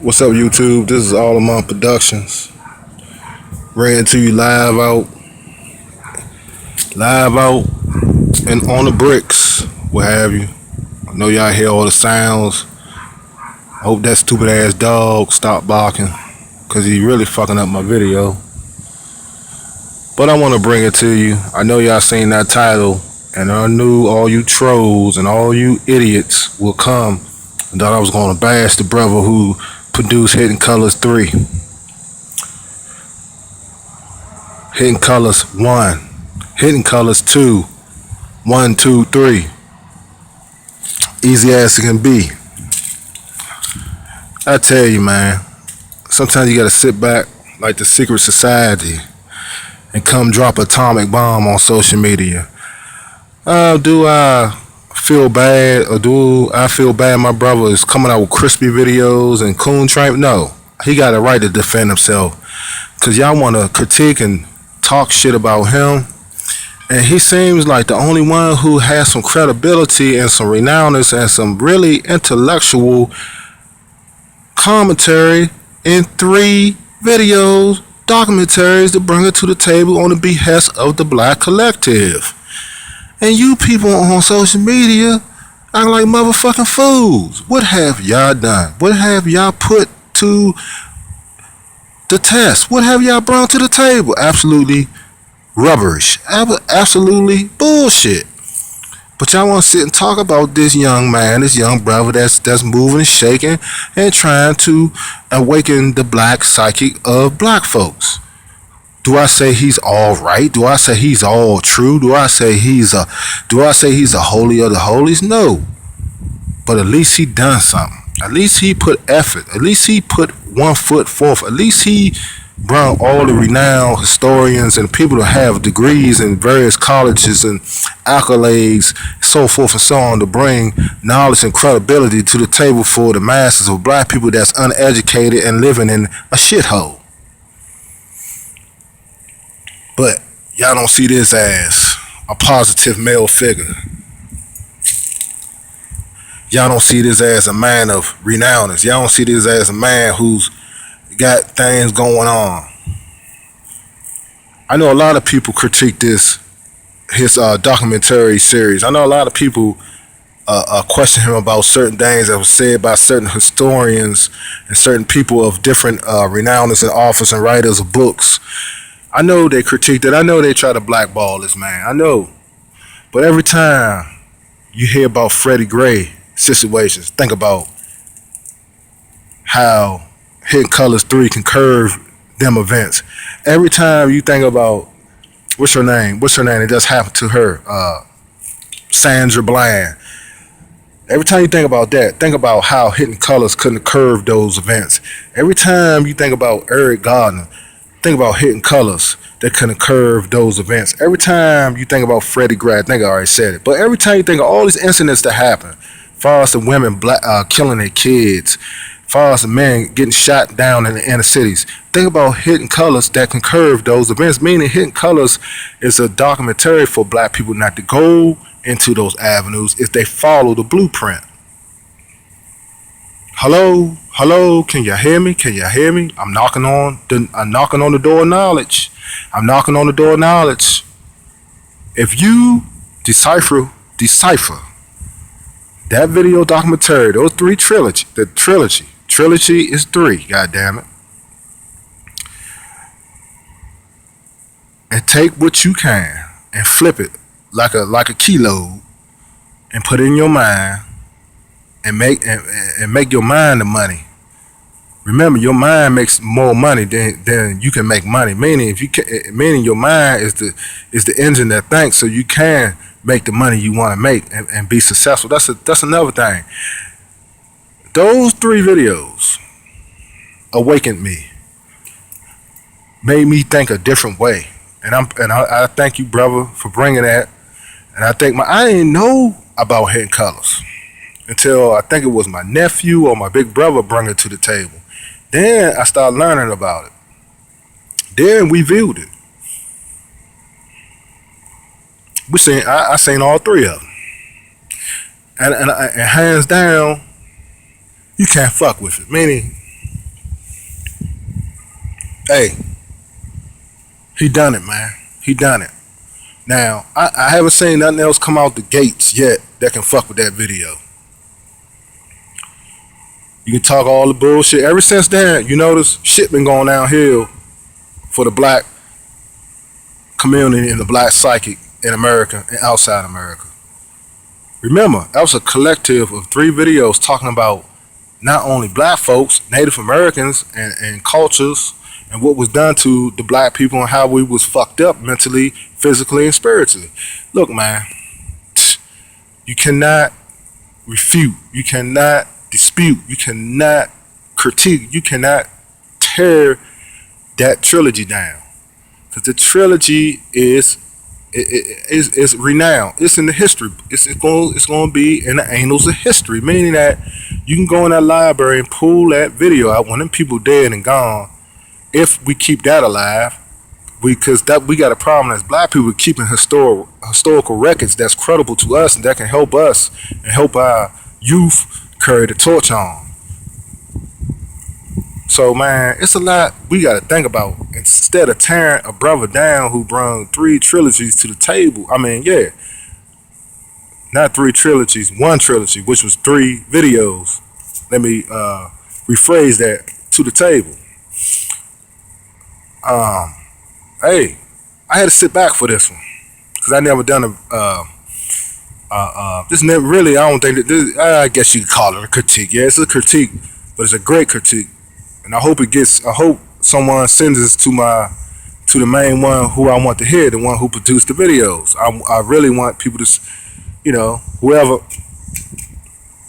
What's up, YouTube? This is Arlomonk Productions. Ran to you live out, and on the bricks, what have you. I know y'all hear all the sounds. I hope that stupid ass dog stop barking, cause he really fucking up my video. But I want to bring it to you. I know y'all seen that title, and I knew all you trolls and all you idiots will come and thought I was gonna bash the brother who produced Hidden Colors 3. Hidden Colors 1. Hidden Colors 2. 1, 2, 3. Easy as it can be. I tell you, man, sometimes you gotta sit back like the secret society and come drop an atomic bomb on social media. Do I feel bad, or do I feel bad my brother is coming out with crispy videos and coon train? No, he got a right to defend himself, because y'all want to critique and talk shit about him, and he seems like the only one who has some credibility and some renowness and some really intellectual commentary in 3 videos, documentaries to bring it to the table on the behest of the black collective. And you people on social media act like motherfucking fools. What have y'all done? What have y'all put to the test? What have y'all brought to the table? Absolutely rubbish. Absolutely bullshit. But y'all want to sit and talk about this young man, this young brother that's moving and shaking and trying to awaken the black psychic of black folks. Do I say he's all right? Do I say he's all true? Do I say he's a holy of the holies? No. But at least he done something. At least he put effort. At least he put one foot forth. At least he brought all the renowned historians and people that have degrees in various colleges and accolades, so forth and so on, to bring knowledge and credibility to the table for the masses of black people that's uneducated and living in a shithole. But y'all don't see this as a positive male figure. Y'all don't see this as a man of renowness. Y'all don't see this as a man who's got things going on. I know a lot of people critique his documentary series. I know a lot of people question him about certain things that was said by certain historians and certain people of different renowness and authors and writers of books. I know they critiqued it. I know they try to blackball this man. I know. But every time you hear about Freddie Gray situations, think about how Hidden Colors 3 can curve them events. Every time you think about, what's her name? It just happened to her. Sandra Bland. Every time you think about that, think about how Hidden Colors couldn't curve those events. Every time you think about Eric Gardner, think about Hidden Colors that couldn't curve those events. Every time you think about Freddie Gray, I think I already said it, but every time you think of all these incidents that happen, as far as the women killing their kids, as far as the men getting shot down in the inner cities, think about Hidden Colors that can curve those events, meaning Hidden Colors is a documentary for black people not to go into those avenues if they follow the blueprint. Hello, can you hear me? I'm knocking on the door of knowledge. If you decipher that video documentary, those 3 trilogy is 3, goddammit. And take what you can and flip it like a kilo and put it in your mind and make your mind the money. Remember, your mind makes more money than you can make money. Meaning your mind is the engine that thinks, so you can make the money you want to make and be successful. That's another thing. Those 3 videos awakened me, made me think a different way, and I thank you, brother, for bringing that. And I didn't know about Hidden Colors until I think it was my nephew or my big brother brought it to the table. Then I started learning about it. Then we viewed it. I seen all 3 of them. And hands down, you can't fuck with it. Meaning, Hey, he done it, man. He done it. Now, I haven't seen nothing else come out the gates yet that can fuck with that video. You can talk all the bullshit. Ever since then, you notice shit been going downhill for the black community and the black psychic in America and outside America. Remember, that was a collective of 3 videos talking about not only black folks, Native Americans, and cultures, and what was done to the black people and how we was fucked up mentally, physically, and spiritually. Look, man, you cannot refute, you cannot dispute, you cannot critique, you cannot tear that trilogy down. Because the trilogy is renowned. It's in the history. It's going to be in the annals of history, meaning that you can go in that library and pull that video out when them people dead and gone. If we keep that alive, because we got a problem as black people keeping historical records that's credible to us and that can help us and help our youth carry the torch on. So, man, it's a lot we got to think about. Instead of tearing a brother down who brought 3 trilogies to the table. I mean, yeah, not 3 trilogies, 1 trilogy, which was 3 videos. Let me rephrase that, to the table. Hey, I had to sit back for this one because I never done this. Never really. I don't think that this. I guess you could call it a critique. Yeah, it's a critique, but it's a great critique. And I hope someone sends this to the main one who I want to hear, the one who produced the videos. I really want people to, whoever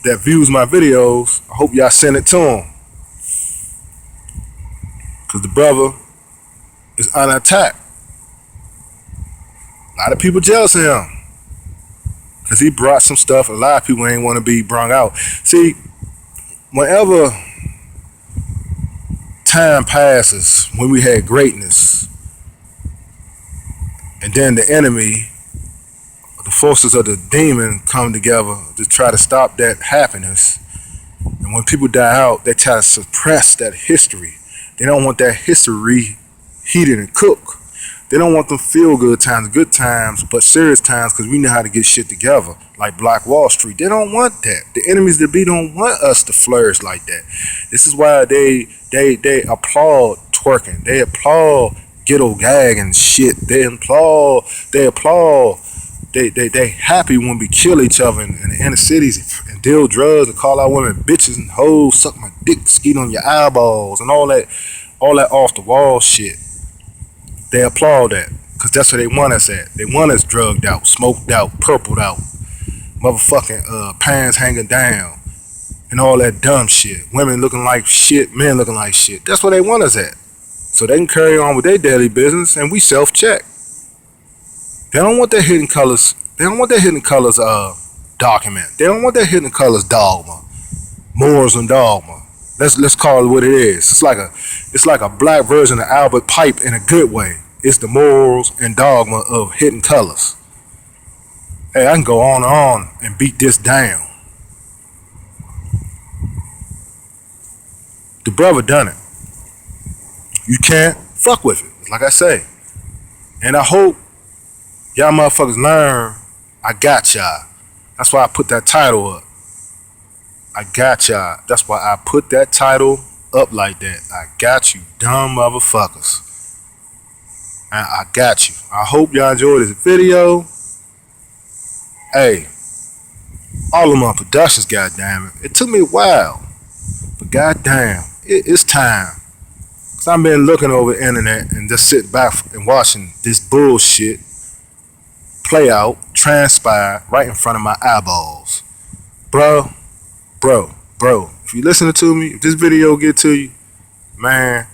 that views my videos, I hope y'all send it to them. Because the brother is under attack. A lot of people jealous of him. Because he brought some stuff a lot of people ain't want to be brung out. See, whenever time passes, when we had greatness, and then the enemy, the forces of the demon come together to try to stop that happiness, and when people die out, they try to suppress that history. They don't want that history heated and cooked. They don't want them feel good times, but serious times, because we know how to get shit together, like Black Wall Street. They don't want that. The enemies that be don't want us to flourish like that. This is why they applaud twerking. They applaud ghetto gag and shit. They happy when we kill each other in the inner cities and deal drugs and call our women bitches and hoes, suck my dick, skeet on your eyeballs, and all that off the wall shit. They applaud that because that's where they want us at. They want us drugged out, smoked out, purpled out, motherfucking pants hanging down, and all that dumb shit. Women looking like shit, men looking like shit. That's where they want us at. So they can carry on with their daily business and we self-check. They don't want their hidden colors. They don't want their hidden colors document. They don't want their hidden colors dogma. Morals and dogma. Let's call it what it is. It's like a black version of Albert Pipe in a good way. It's the morals and dogma of hidden colors. Hey, I can go on and beat this down. The brother done it. You can't fuck with it, like I say. And I hope y'all motherfuckers learn I got y'all. That's why I put that title up. I got y'all. That's why I put that title up like that. I got you, dumb motherfuckers. I got you. I hope y'all enjoyed this video. Hey, Arlomonk Productions, goddamn it. It took me a while, but goddamn, it's time. Cause I've been looking over the internet and just sitting back and watching this bullshit play out, transpire right in front of my eyeballs. Bro, if you listening to me, if this video get to you, man,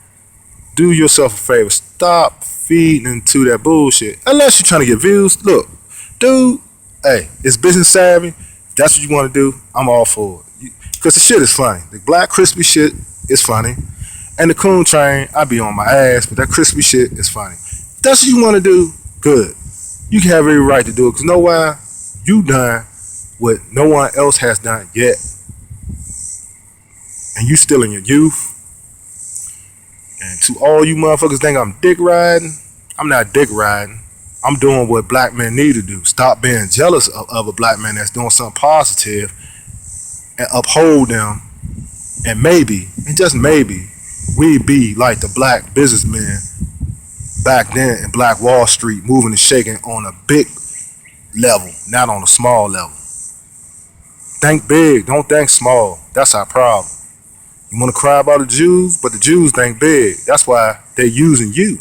do yourself a favor. Stop feeding into that bullshit. Unless you're trying to get views. Look, dude, hey, it's business savvy. If that's what you want to do, I'm all for it. Because the shit is funny. The black crispy shit is funny. And the coon train, I be on my ass, but that crispy shit is funny. If that's what you want to do, good. You can have every right to do it. Because know why? You done what no one else has done yet. And you still in your youth. And to all you motherfuckers think I'm dick riding, I'm not dick riding. I'm doing what black men need to do. Stop being jealous of a black man that's doing something positive and uphold them. And maybe, and just maybe, we be like the black businessmen back then in Black Wall Street, moving and shaking on a big level, not on a small level. Think big, don't think small. That's our problem. You want to cry about the Jews, but the Jews think big. That's why they're using you.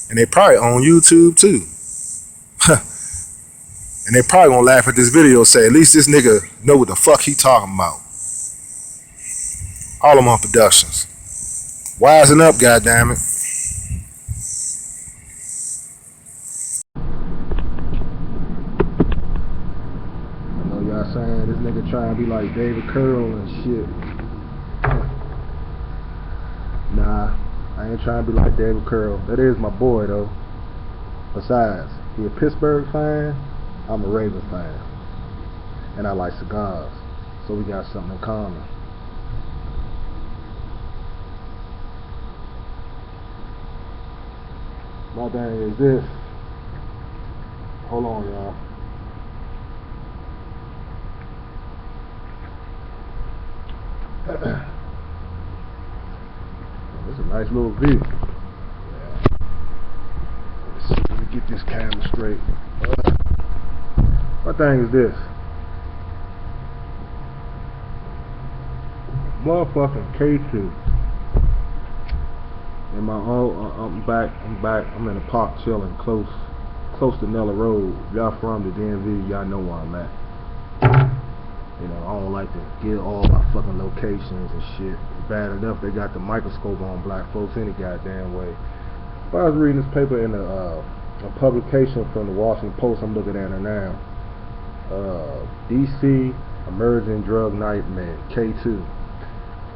And they probably on YouTube too. And they probably gonna laugh at this video and say, at least this nigga know what the fuck he talking about. Arlomonk Productions. Wising up, goddammit. I know y'all saying this nigga trying to be like David Curl and shit. Nah, I ain't trying to be like David Curl. That is my boy though. Besides, he a Pittsburgh fan, I'm a Ravens fan. And I like cigars. So we got something in common. My thing is this. Hold on, y'all. This is a nice little view. Let's see, let me get this camera straight. My thing is this. Motherfucking K2. And my I'm back. I'm in the park chilling, close to Nella Road. If y'all from the DMV, y'all know where I'm at. You know, I don't like to get all my fucking locations and shit. It's bad enough they got the microscope on black folks any goddamn way. But I was reading this paper in a publication from the Washington Post. I'm looking at it now. DC emerging drug nightmare, K2.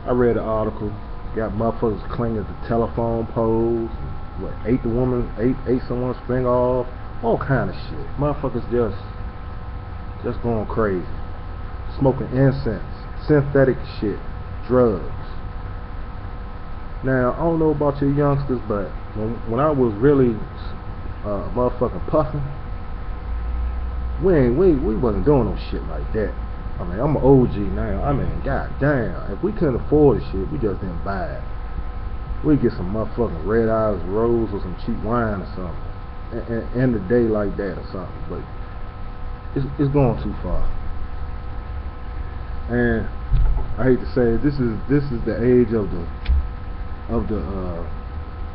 I read the article. Got motherfuckers clinging to telephone poles. What, ate someone's finger off. All kind of shit. Motherfuckers just going crazy. Smoking incense, synthetic shit, drugs. Now, I don't know about you youngsters, but when I was really motherfucking puffing, we wasn't doing no shit like that. I mean, I'm an OG now. I mean, goddamn, if we couldn't afford the shit, we just didn't buy it. We'd get some motherfucking Red Eyes Rose or some cheap wine or something, and end the day like that or something. But it's going too far. And I hate to say it, this is the age of the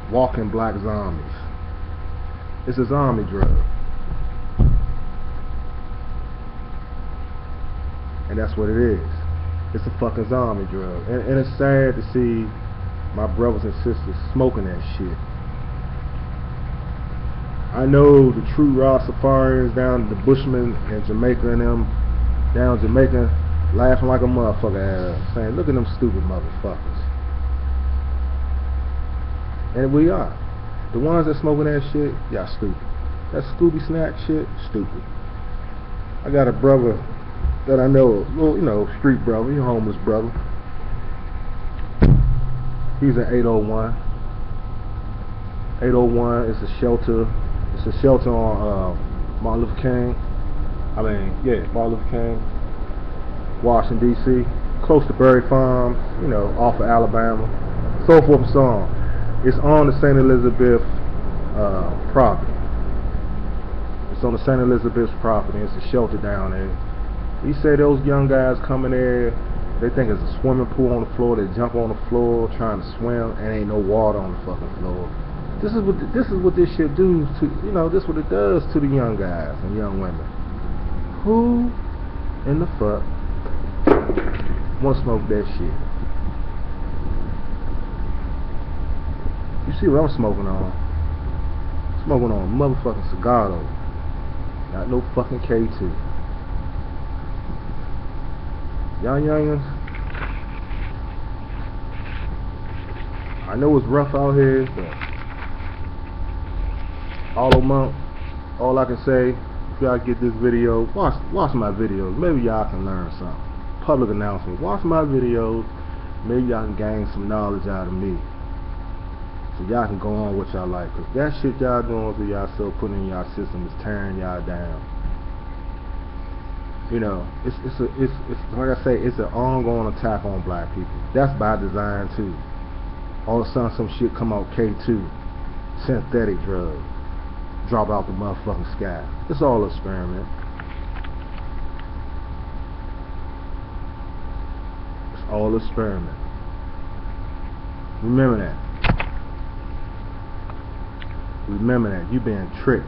walking black zombies. It's a zombie drug, and that's what it is. It's a fucking zombie drug, and it's sad to see my brothers and sisters smoking that shit. I know the true Rastafarians down the Bushmen in Jamaica and them down Jamaica laughing like a motherfucker at us, saying, look at them stupid motherfuckers. And we are. The ones that smoking that shit, y'all stupid. That Scooby Snack shit, stupid. I got a brother that I know, you know, street brother, he homeless brother. He's an 801. 801 is a shelter. It's a shelter on Martin Luther King. Martin Luther King. Washington D.C., close to Berry Farms, you know, off of Alabama, so forth and so on. It's on the St. Elizabeth property. It's on the St. Elizabeth's property. It's a shelter down there. He said those young guys coming there, they think it's a swimming pool on the floor. They jump on the floor trying to swim, and ain't no water on the fucking floor. This is what this shit do to, you know, this is what it does to the young guys and young women. Who in the fuck want to smoke that shit? You see what I'm smoking on? Smoking on a motherfucking cigar though. Not no fucking K2. Y'all youngins, I know it's rough out here, but Arlomonk, all I can say, if y'all get this video, watch my videos. Maybe y'all can learn something. Public announcement. Watch my videos. Maybe y'all can gain some knowledge out of me. So y'all can go on what y'all like, cause that shit y'all doing to y'all self, putting in y'all system, is tearing y'all down. You know, it's like I say, it's an ongoing attack on black people. That's by design too. All of a sudden some shit come out K2, synthetic drug, drop out the motherfucking sky. It's all an experiment. It's all an experiment. Remember that. Remember that. You being tricked.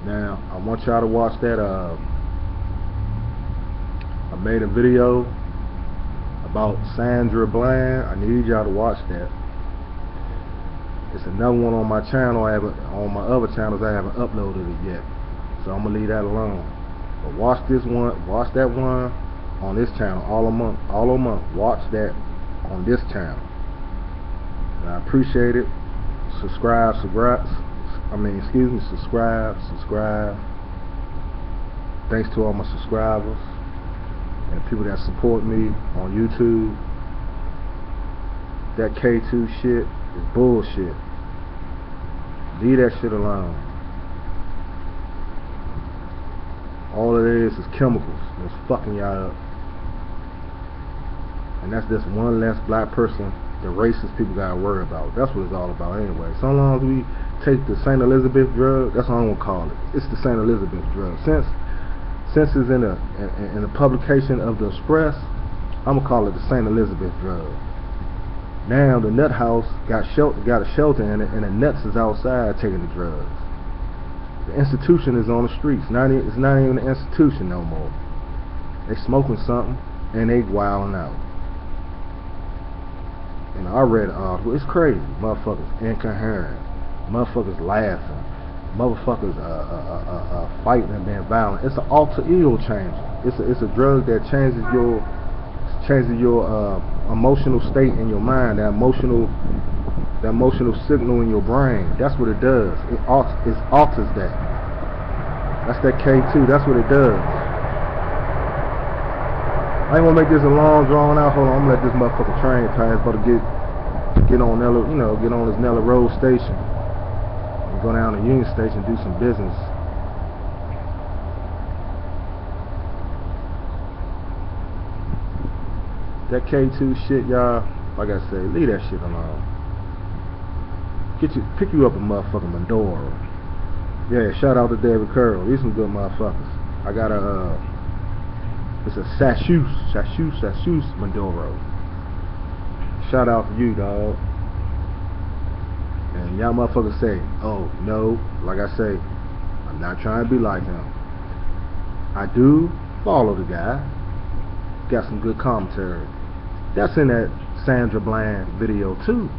Now, I want y'all to watch that. I made a video about Sandra Bland. I need y'all to watch that. It's another one on my channel. On my other channels, I haven't uploaded it yet. So I'm gonna leave that alone. But watch this one. Watch that one on this channel. Arlomonk. Watch that on this channel. And I appreciate it. Subscribe. Thanks to all my subscribers and people that support me on YouTube. That K2 shit is bullshit. Leave that shit alone. All it is chemicals that's fucking y'all up. And that's just one less black person the racist people gotta worry about. That's what it's all about anyway. So long as we take the St. Elizabeth drug, that's what I'm gonna call it. It's the St. Elizabeth drug. Since it's in a publication of the Express, I'm gonna call it the St. Elizabeth drug. Now the nut house got a shelter in it, and the nuts is outside taking the drugs. The institution is on the streets. It's not even an institution no more. They smoking something and they wilding out. And I read an article. It's crazy. Motherfuckers incoherent. Motherfuckers laughing. Motherfuckers fighting and being violent. It's an alter ego changer. It's a drug that changes your emotional state in your mind. That emotional signal in your brain. That's what it does. It alters that. That's that K2. That's what it does. I ain't gonna make this a long drawn out. Hold on, I'm gonna let this motherfucking train pass. About to get on this Nelly Road station and go down to Union Station and do some business. That K2 shit, y'all. Like I say, leave that shit alone. Pick you up a motherfucking Mandora. Yeah, shout out to David Curl. These some good motherfuckers. I got it's a Sachus Mandoro. Shout out to you, dog. And y'all motherfuckers say, oh no, like I say, I'm not trying to be like him. I do follow the guy. Got some good commentary. That's in that Sandra Bland video too.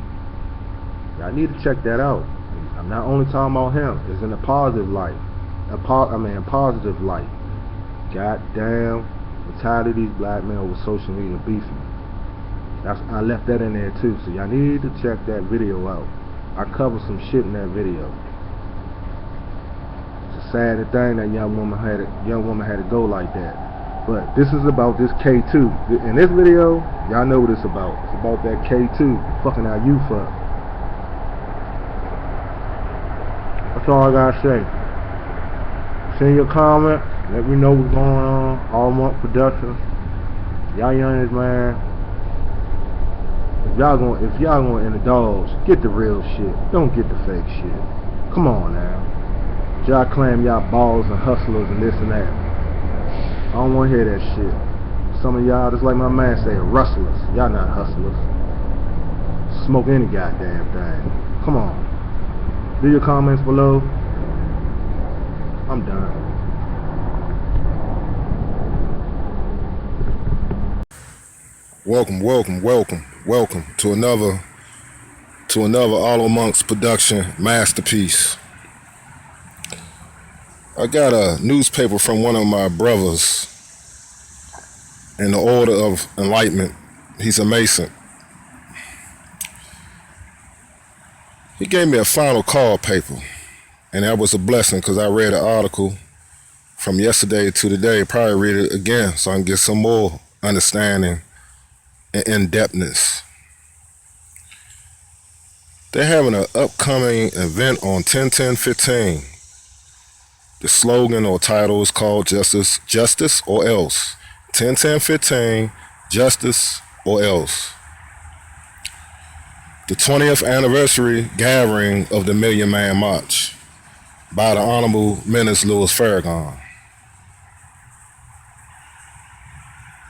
Y'all need to check that out. I'm not only talking about him. It's in a positive light. Positive light. God damn. I'm tired of these black men over social media beefing. I left that in there too, so y'all need to check that video out. I covered some shit in that video. It's a sad thing that young woman had to go like that. But this is about this K2. In this video, y'all know what it's about. It's about that K2 fucking our youth up. That's all I gotta say. Send your comment. Let me know what's going on. Arlomonk Productions. Y'all youngins, man. If y'all gonna indulge, get the real shit. Don't get the fake shit. Come on now. Y'all claim y'all ballers and hustlers and this and that. I don't wanna hear that shit. Some of y'all, just like my man say, rustlers. Y'all not hustlers. Smoke any goddamn thing. Come on. Leave your comments below. I'm done. Welcome to another Arlomonk's production masterpiece. I got a newspaper from one of my brothers in the Order of Enlightenment. He's a Mason. He gave me a final call paper, and that was a blessing because I read an article from yesterday to today. Probably read it again so I can get some more understanding and indebtedness. They're having an upcoming event on 10/10/15. The slogan or title is called Justice or Else. 10/10/15, Justice or Else. The 20th anniversary gathering of the Million Man March by the Honorable Minister Louis Farrakhan.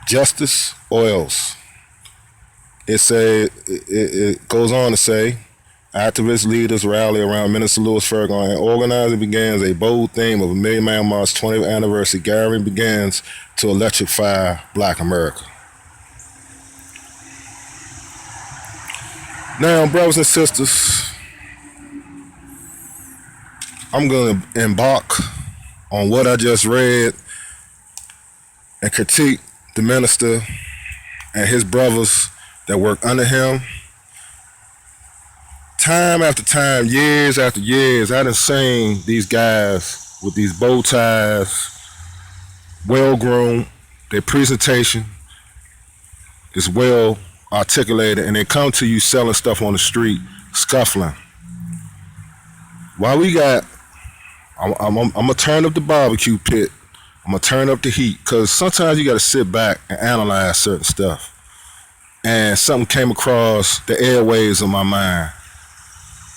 Justice or Else. It goes on to say, activist leaders rally around Minister Louis Farrakhan, and organizing begins a bold theme of a Million Man March 20th anniversary gathering begins to electrify Black America. Now, brothers and sisters, I'm going to embark on what I just read and critique the minister and his brothers that work under him. Time after time, years after years, I done seen these guys with these bow ties, well-groomed, their presentation is well articulated, and they come to you selling stuff on the street, scuffling. While we got, I'm gonna turn up the barbecue pit, I'm gonna turn up the heat, because sometimes you gotta sit back and analyze certain stuff. And something came across the airwaves of my mind.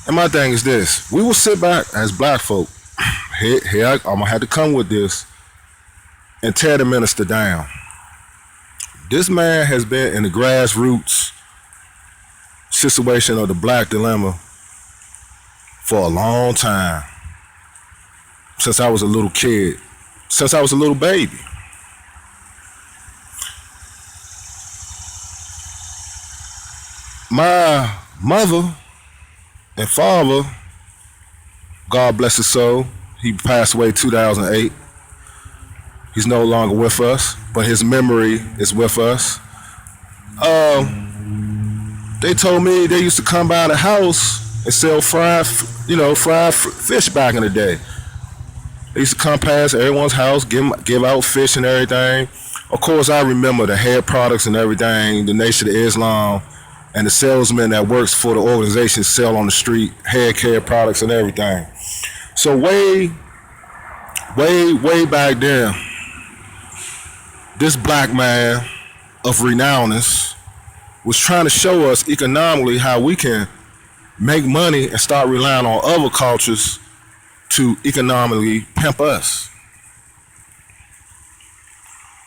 And my thing is this: we will sit back as black folk. Here I'm gonna have to come with this and tear the minister down. This man has been in the grassroots situation of the black dilemma for a long time. Since I was a little kid, since I was a little baby. My mother and father, God bless his soul, he passed away 2008. He's no longer with us, but his memory is with us. They told me they used to come by the house and sell fried fish back in the day. They used to come past everyone's house, give out fish and everything. Of course, I remember the hair products and everything, the Nation of Islam, and the salesman that works for the organization sell on the street hair care products and everything. So way back then, this black man of renownness was trying to show us economically how we can make money and start relying on other cultures to economically pimp us.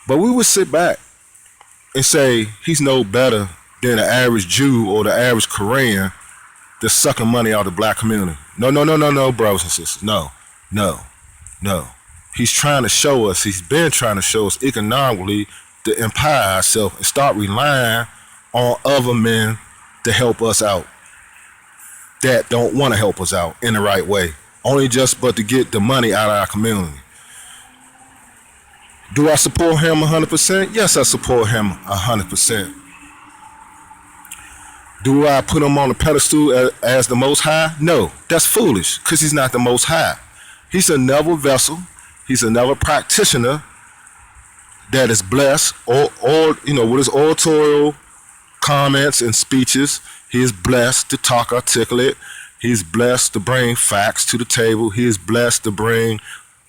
But we would sit back and say he's no better than the average Jew or the average Korean that's sucking money out of the black community. No, brothers and sisters. No. He's trying to show us, he's been trying to show us economically to empower ourselves and start relying on other men to help us out that don't want to help us out in the right way. Only just but to get the money out of our community. Do I support him 100%? Yes, I support him 100%. Do I put him on the pedestal as the Most High? No, that's foolish, because he's not the Most High. He's another vessel. He's another practitioner that is blessed, or with his oratorial comments and speeches. He is blessed to talk articulate. He's blessed to bring facts to the table. He is blessed to bring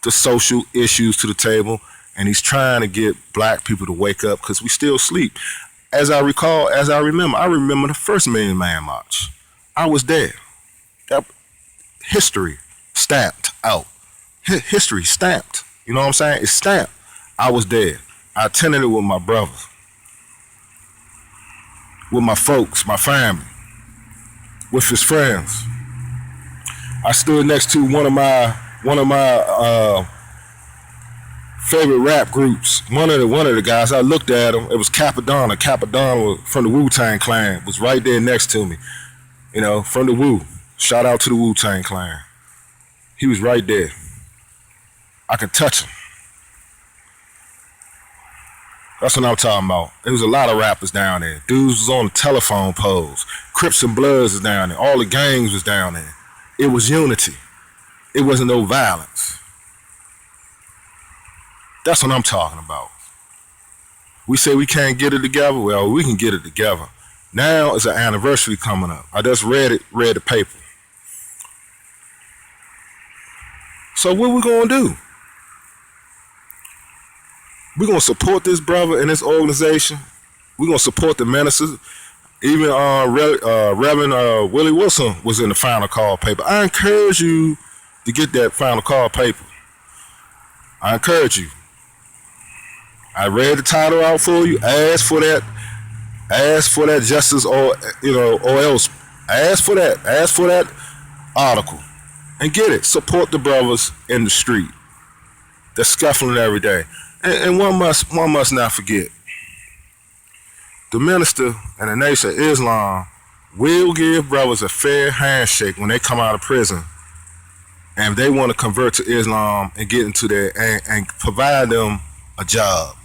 the social issues to the table. And he's trying to get black people to wake up, because we still sleep. As I remember the first Million Man March. I was there. That history stamped out. History stamped. You know what I'm saying? It's stamped. I was there. I attended it with my brothers, with my folks, my family, with his friends. I stood next to one of my favorite rap groups. One of the guys, I looked at him. It was Capadonna. Capadonna from the Wu-Tang Clan was right there next to me. From the Wu. Shout out to the Wu-Tang Clan. He was right there. I could touch him. That's what I'm talking about. There was a lot of rappers down there. Dudes was on the telephone poles. Crips and Bloods was down there. All the gangs was down there. It was unity. It wasn't no violence. That's what I'm talking about. We say we can't get it together. Well, we can get it together. Now it's an anniversary coming up. I just read the paper. So what we gonna do? We gonna support this brother and this organization. We gonna support the ministers. Even Reverend Willie Wilson was in the final call paper. I encourage you to get that final call paper. I encourage you. I read the title out for you. Ask for that. Ask for that justice, or or else. Ask for that. Ask for that article and get it. Support the brothers in the street. They're scuffling every day. And one must not forget, the minister and the Nation of Islam will give brothers a fair handshake when they come out of prison, and if they want to convert to Islam and get into there and provide them a job.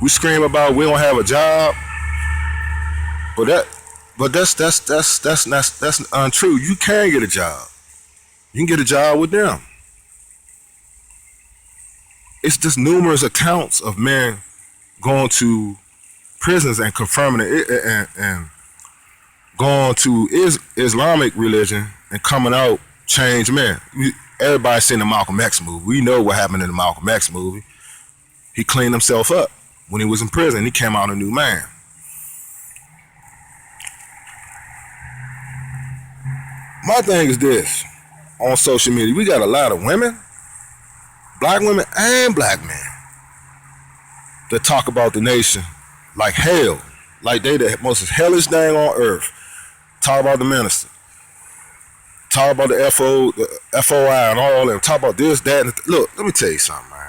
We scream about we don't have a job, but that's untrue. You can get a job. You can get a job with them. It's just numerous accounts of men going to prisons and confirming it and going to Islamic religion and coming out changed men. Everybody's seen the Malcolm X movie. We know what happened in the Malcolm X movie. He cleaned himself up when he was in prison. He came out a new man. My thing is this: on social media, we got a lot of women, black women and black men, that talk about the nation like hell, like they the most hellish thing on earth. Talk about the minister, talk about the FOI and all that. Talk about this, that, and look. Let me tell you something, man.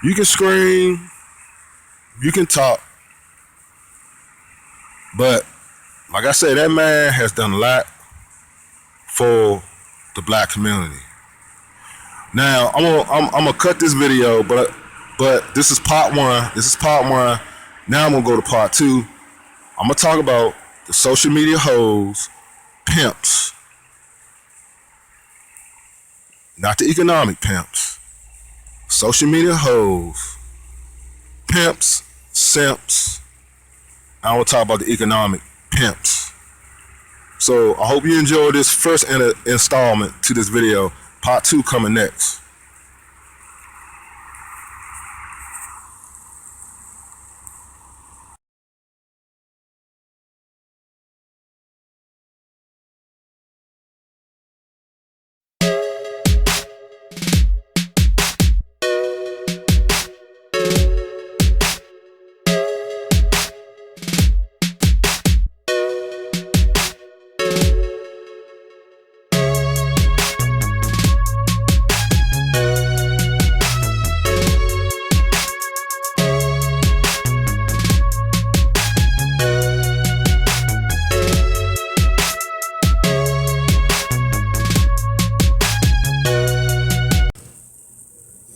You can scream, you can talk, but like I said, that man has done a lot for the black community. Now I'm gonna cut this video, but this is part one. This is part one. Now I'm gonna go to part two. I'm gonna talk about the social media hoes, pimps, not the economic pimps. Social media hoes, pimps, simps. I want to talk about the economic pimps. So I hope you enjoyed this first installment to this video. Part two coming next.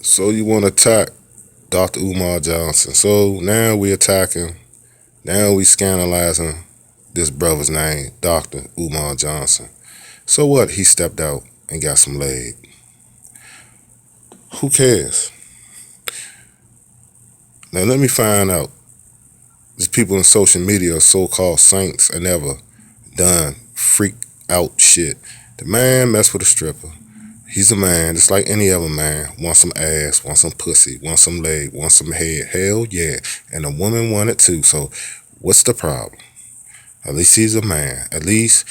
So you want to attack Dr. Umar Johnson. So now we attacking, now we scandalizing this brother's name, Dr. Umar Johnson. So what? He stepped out and got some leg. Who cares? Now let me find out. These people in social media are so-called saints and never done freak out shit. The man messed with a stripper. He's a man, just like any other man. Wants some ass, wants some pussy, wants some leg, wants some head. Hell yeah. And the woman wanted too. So what's the problem? At least he's a man. At least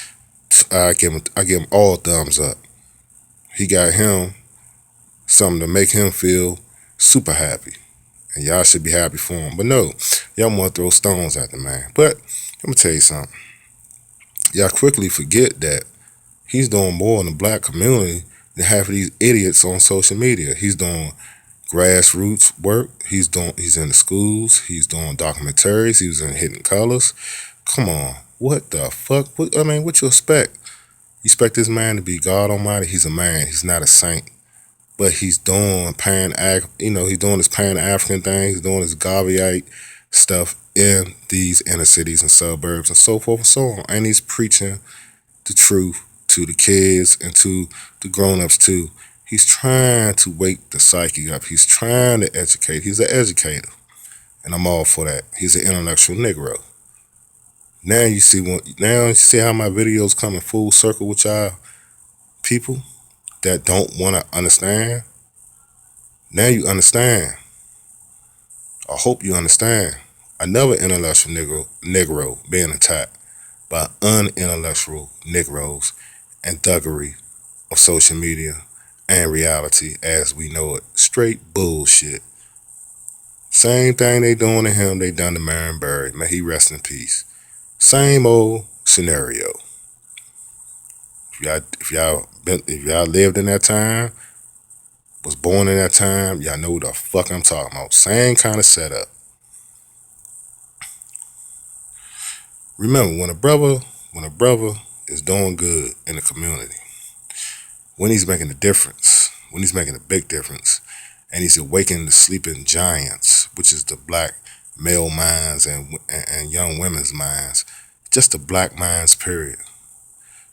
I give him all thumbs up. He got him something to make him feel super happy. And y'all should be happy for him. But no, y'all want to throw stones at the man. But let me tell you something. Y'all quickly forget that he's doing more in the black community than half of these idiots on social media. He's doing grassroots work. He's in the schools. He's doing documentaries. He was in Hidden Colors. Come on. What the fuck? What you expect? You expect this man to be God Almighty? He's a man. He's not a saint. But he's doing he's doing his Pan-African thing. He's doing his Gaviite stuff in these inner cities and suburbs and so forth and so on. And he's preaching the truth to the kids and to the grown-ups too. He's trying to wake the psyche up. He's trying to educate. He's an educator. And I'm all for that. He's an intellectual Negro. Now you see how my videos come in full circle with y'all people that don't want to understand. Now you understand. I hope you understand. Another intellectual Negro being attacked by unintellectual Negroes and thuggery of social media and reality as we know it. Straight bullshit. Same thing they doing to him, they done to Marion Barry. May he rest in peace. Same old scenario. If y'all lived in that time, was born in that time, y'all know what the fuck I'm talking about. Same kind of setup. Remember, when a brother is doing good in the community, when he's making a difference, when he's making a big difference, and he's awakening the sleeping giants, which is the black male minds and young women's minds, just the black minds, period.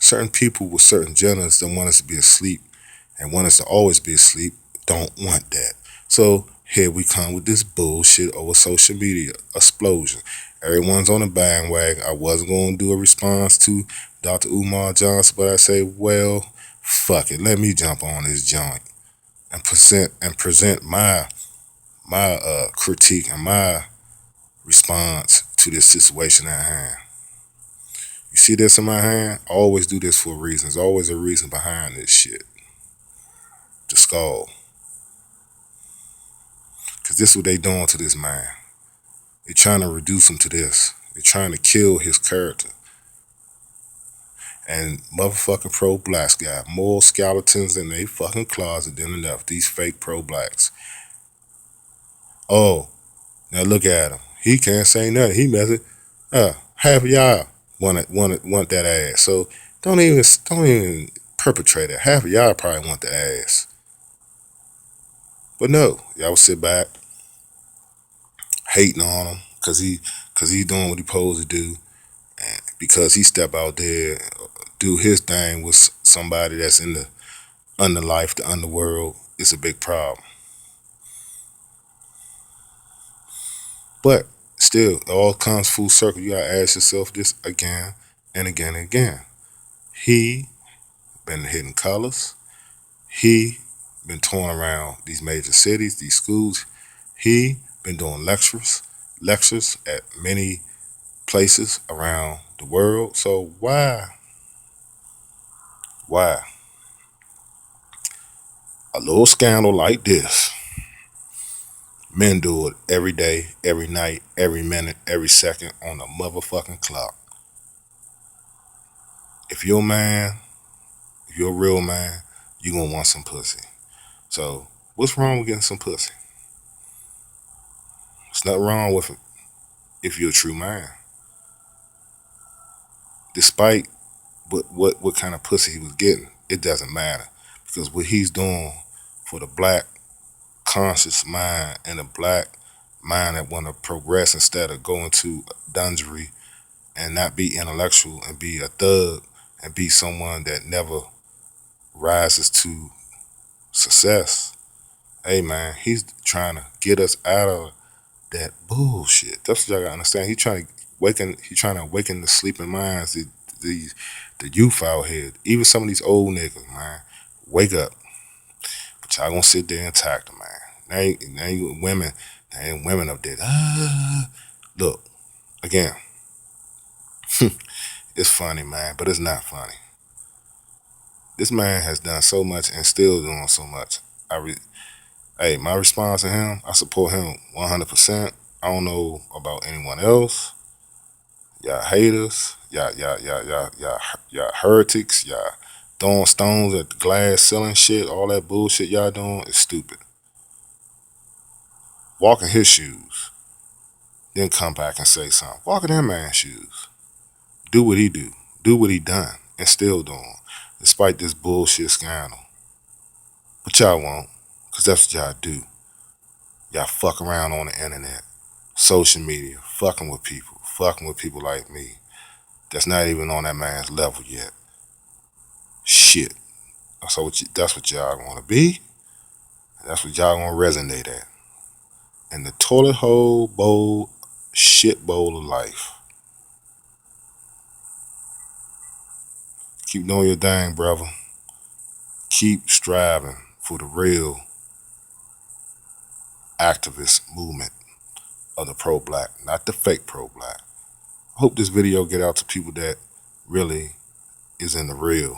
Certain people with certain genders that want us to be asleep and want us to always be asleep don't want that. So here we come with this bullshit over social media explosion. Everyone's on the bandwagon. I wasn't going to do a response to Dr. Umar Johnson, but I say, well, fuck it. Let me jump on this joint and present my critique and my response to this situation at hand. You see this in my hand? I always do this for a reason. There's always a reason behind this shit. The skull. Because this is what they doing to this man. They trying to reduce him to this. They trying to kill his character. And motherfucking pro-blacks got more skeletons in their fucking closet than enough. These fake pro-blacks. Oh, now look at him. He can't say nothing. He messing. Half of y'all want that ass. So don't even perpetrate it. Half of y'all probably want the ass. But no, y'all will sit back hating on him because he doing what he supposed to do, and because he step out there do his thing with somebody that's in the underlife, the underworld. It's a big problem. But still, it all comes full circle. You gotta ask yourself this again and again and again. He been hitting colors. He been touring around these major cities, these schools. He been doing lectures at many places around the world. So why a little scandal like this? Men do it every day, every night, every minute, every second on the motherfucking clock. If you're a man, if you're a real man, you gonna want some pussy. So what's wrong with getting some pussy? There's nothing wrong with it if you're a true man. Despite what kind of pussy he was getting, it doesn't matter. Because what he's doing for the black conscious mind and the black mind that want to progress instead of going to dungery and not be intellectual and be a thug and be someone that never rises to success. Hey man, he's trying to get us out of that bullshit. That's what y'all gotta understand. He's trying to awaken the sleeping minds, the youth out here. Even some of these old niggas, man. Wake up. But y'all gonna sit there and attack them, man. Now you women, there ain't women up there. Look, again, it's funny, man, but it's not funny. This man has done so much and still doing so much. Hey, my response to him, I support him 100%. I don't know about anyone else. Y'all haters, y'all heretics, y'all throwing stones at the glass ceiling shit, all that bullshit y'all doing is stupid. Walk in his shoes, then come back and say something. Walk in that man's shoes. Do what he do. Do what he done and still doing, despite this bullshit scandal. But y'all won't, because that's what y'all do. Y'all fuck around on the internet, social media, fucking with people like me that's not even on that man's level yet. Shit. That's what y'all want to be. That's what y'all want to resonate at. In the toilet hole bowl, shit bowl of life. Keep doing your thing, brother. Keep striving for the real activist movement of the pro-black, not the fake pro-black. I hope this video get out to people that really is in the real,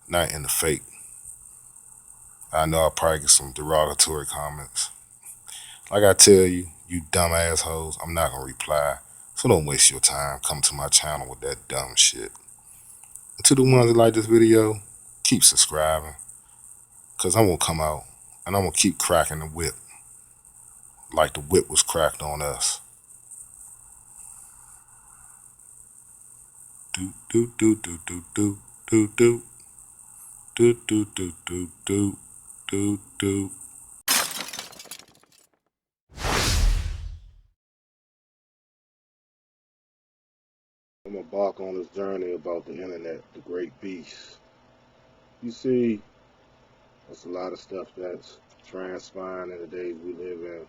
not in the fake. I know I'll probably get some derogatory comments. Like I tell you, you dumb assholes, I'm not gonna reply. So don't waste your time coming to my channel with that dumb shit. And to the ones that like this video, keep subscribing. Cause I'm gonna come out and I'm gonna keep cracking the whip like the whip was cracked on us. Do do do do do do do do do do do do do do do. I'm gonna embark on this journey about the internet, the great beast. You see, there's a lot of stuff that's transpiring in the days we live in.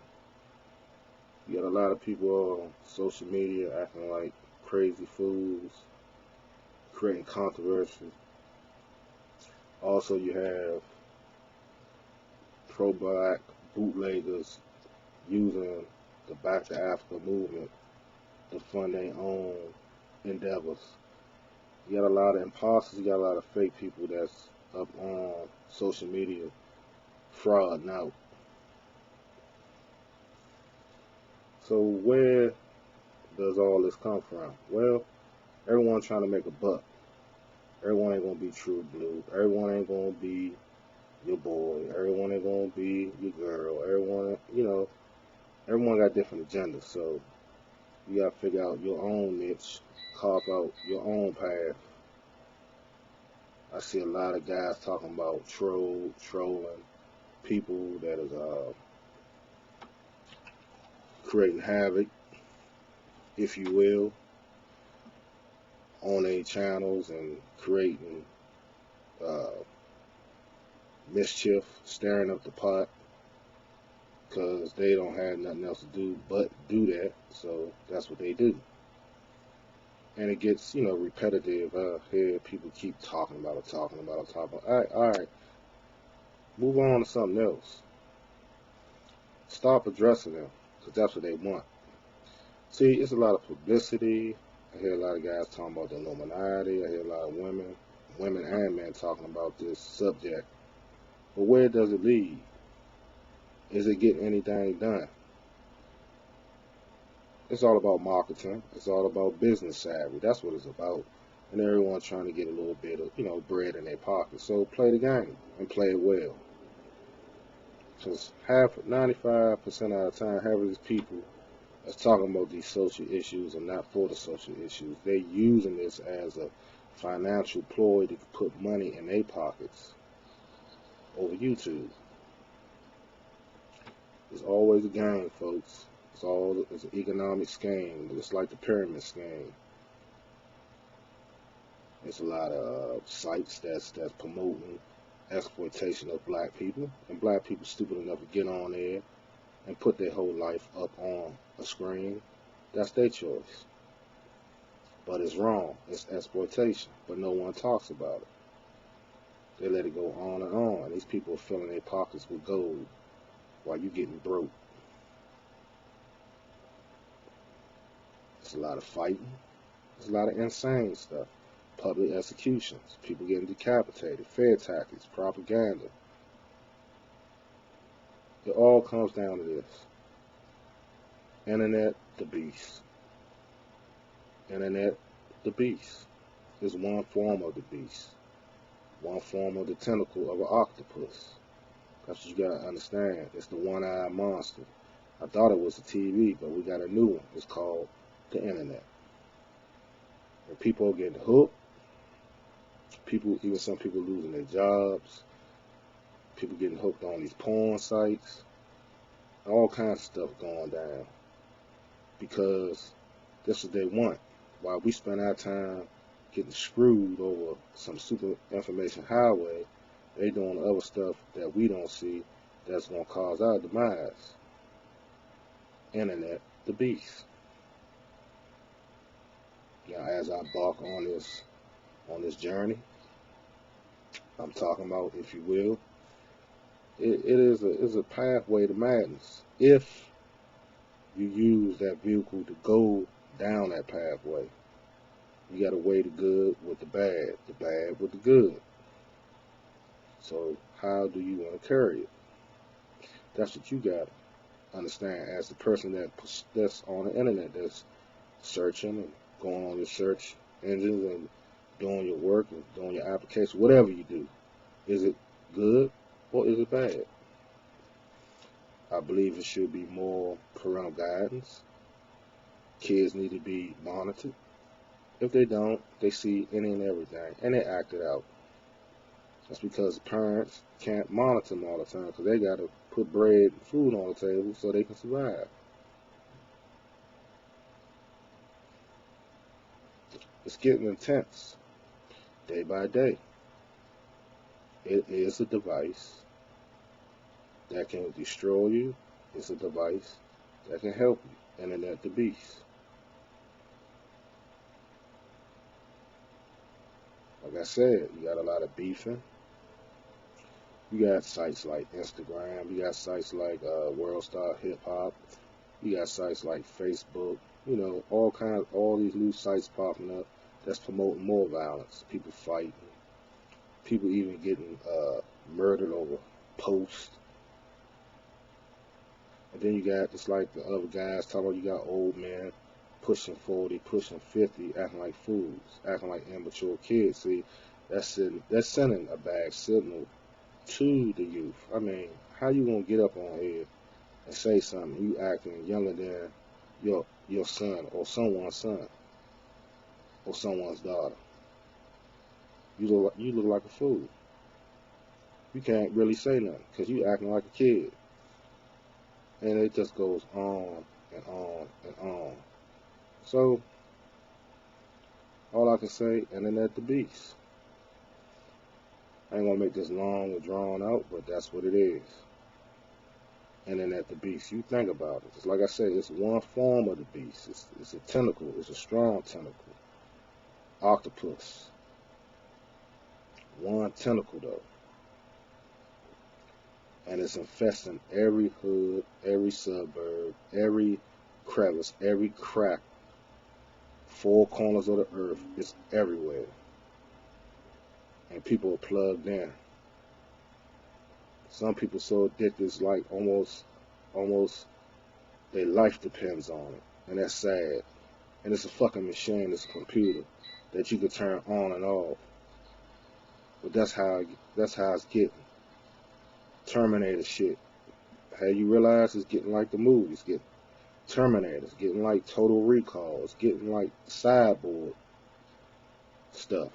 You got a lot of people on social media acting like crazy fools, creating controversy. Also, you have pro-black bootleggers using the Back to Africa movement to fund their own endeavors. You got a lot of imposters, you got a lot of fake people that's up on social media fraud out. So where does all this come from? Well, everyone's trying to make a buck. Everyone ain't gonna be true blue. Everyone ain't gonna be your boy. Everyone ain't gonna be your girl. Everyone got different agendas. So you gotta figure out your own niche, carve out your own path. I see a lot of guys talking about trolling people that is creating havoc, if you will, on their channels and creating mischief, stirring up the pot, because they don't have nothing else to do but do that. So that's what they do. And it gets, repetitive. I hear people keep talking about it. All right, move on to something else. Stop addressing them, because that's what they want. See, it's a lot of publicity. I hear a lot of guys talking about the Illuminati. I hear a lot of women and men talking about this subject. But where does it lead? Is it getting anything done? It's all about marketing. It's all about business savvy. That's what it's about. And everyone's trying to get a little bit of, bread in their pocket. So play the game and play it well. Because 95% of the time, half of these people that's talking about these social issues are not for the social issues. They're using this as a financial ploy to put money in their pockets over YouTube. It's always a game, folks. It's an economic scheme, just like the pyramid scheme. There's a lot of sites that's promoting exploitation of black people, and black people stupid enough to get on there and put their whole life up on a screen. That's their choice. But it's wrong. It's exploitation. But no one talks about it. They let it go on and on. These people are filling their pockets with gold while you getting broke. There's a lot of fighting. There's a lot of insane stuff. Public executions. People getting decapitated. Fair tactics. Propaganda. It all comes down to this. Internet, the beast. Internet, the beast. Is one form of the beast. One form of the tentacle of an octopus. That's what you gotta understand. It's the one-eyed monster. I thought it was a TV, but we got a new one. It's called the internet. And people are getting hooked. Even some people losing their jobs. People getting hooked on these porn sites. All kinds of stuff going down. Because that's what they want. While we spend our time getting screwed over some super information highway, They doing other stuff that we don't see that's gonna cause our demise. Internet, the beast. Now, as I embark on this journey, I'm talking about, if you will, it is a pathway to madness if you use that vehicle to go down that pathway. You got to weigh the good with the bad with the good. So how do you want to carry it? That's what you got to understand as the person that's on the internet, that's searching and going on your search engines and doing your work and doing your application, whatever you do. Is it good or is it bad? I believe it should be more parental guidance. Kids need to be monitored. If they don't, they see any and everything, and they act it out. That's because parents can't monitor them all the time because they got to put bread and food on the table so they can survive. It's getting intense day by day. It is a device that can destroy you. It's a device that can help you. Internet the beast. Like I said, you got a lot of beefing. You got sites like Instagram. You got sites like World Star Hip Hop. You got sites like Facebook. You know, all these new sites popping up that's promoting more violence. People fighting. People even getting murdered over posts. And then you got, just like the other guys talking about, you got old men pushing 40, pushing 50, acting like fools, acting like immature kids. See, that's sending a bad signal to the youth. I mean, how you gonna get up on here and say something? You acting younger than your son or someone's son or someone's daughter. You look like a fool. You can't really say nothing because you acting like a kid. And it just goes on and on and on. So, all I can say, internet the beast. I ain't gonna make this long or drawn out, but that's what it is. Internet the beast. You think about it. It's like I said, it's one form of the beast. It's a tentacle. It's a strong tentacle. Octopus. One tentacle though. And it's infesting every hood, every suburb, every crevice, every crack, four corners of the earth. It's everywhere. And people are plugged in. Some people so addicted, it's like almost their life depends on it. And that's sad. And it's a fucking machine, it's a computer that you can turn on and off. But that's how it's getting. Terminator shit. Have you realize it's getting like the movies? It's getting Terminator. It's getting like Total Recall. It's getting like Cyborg stuff.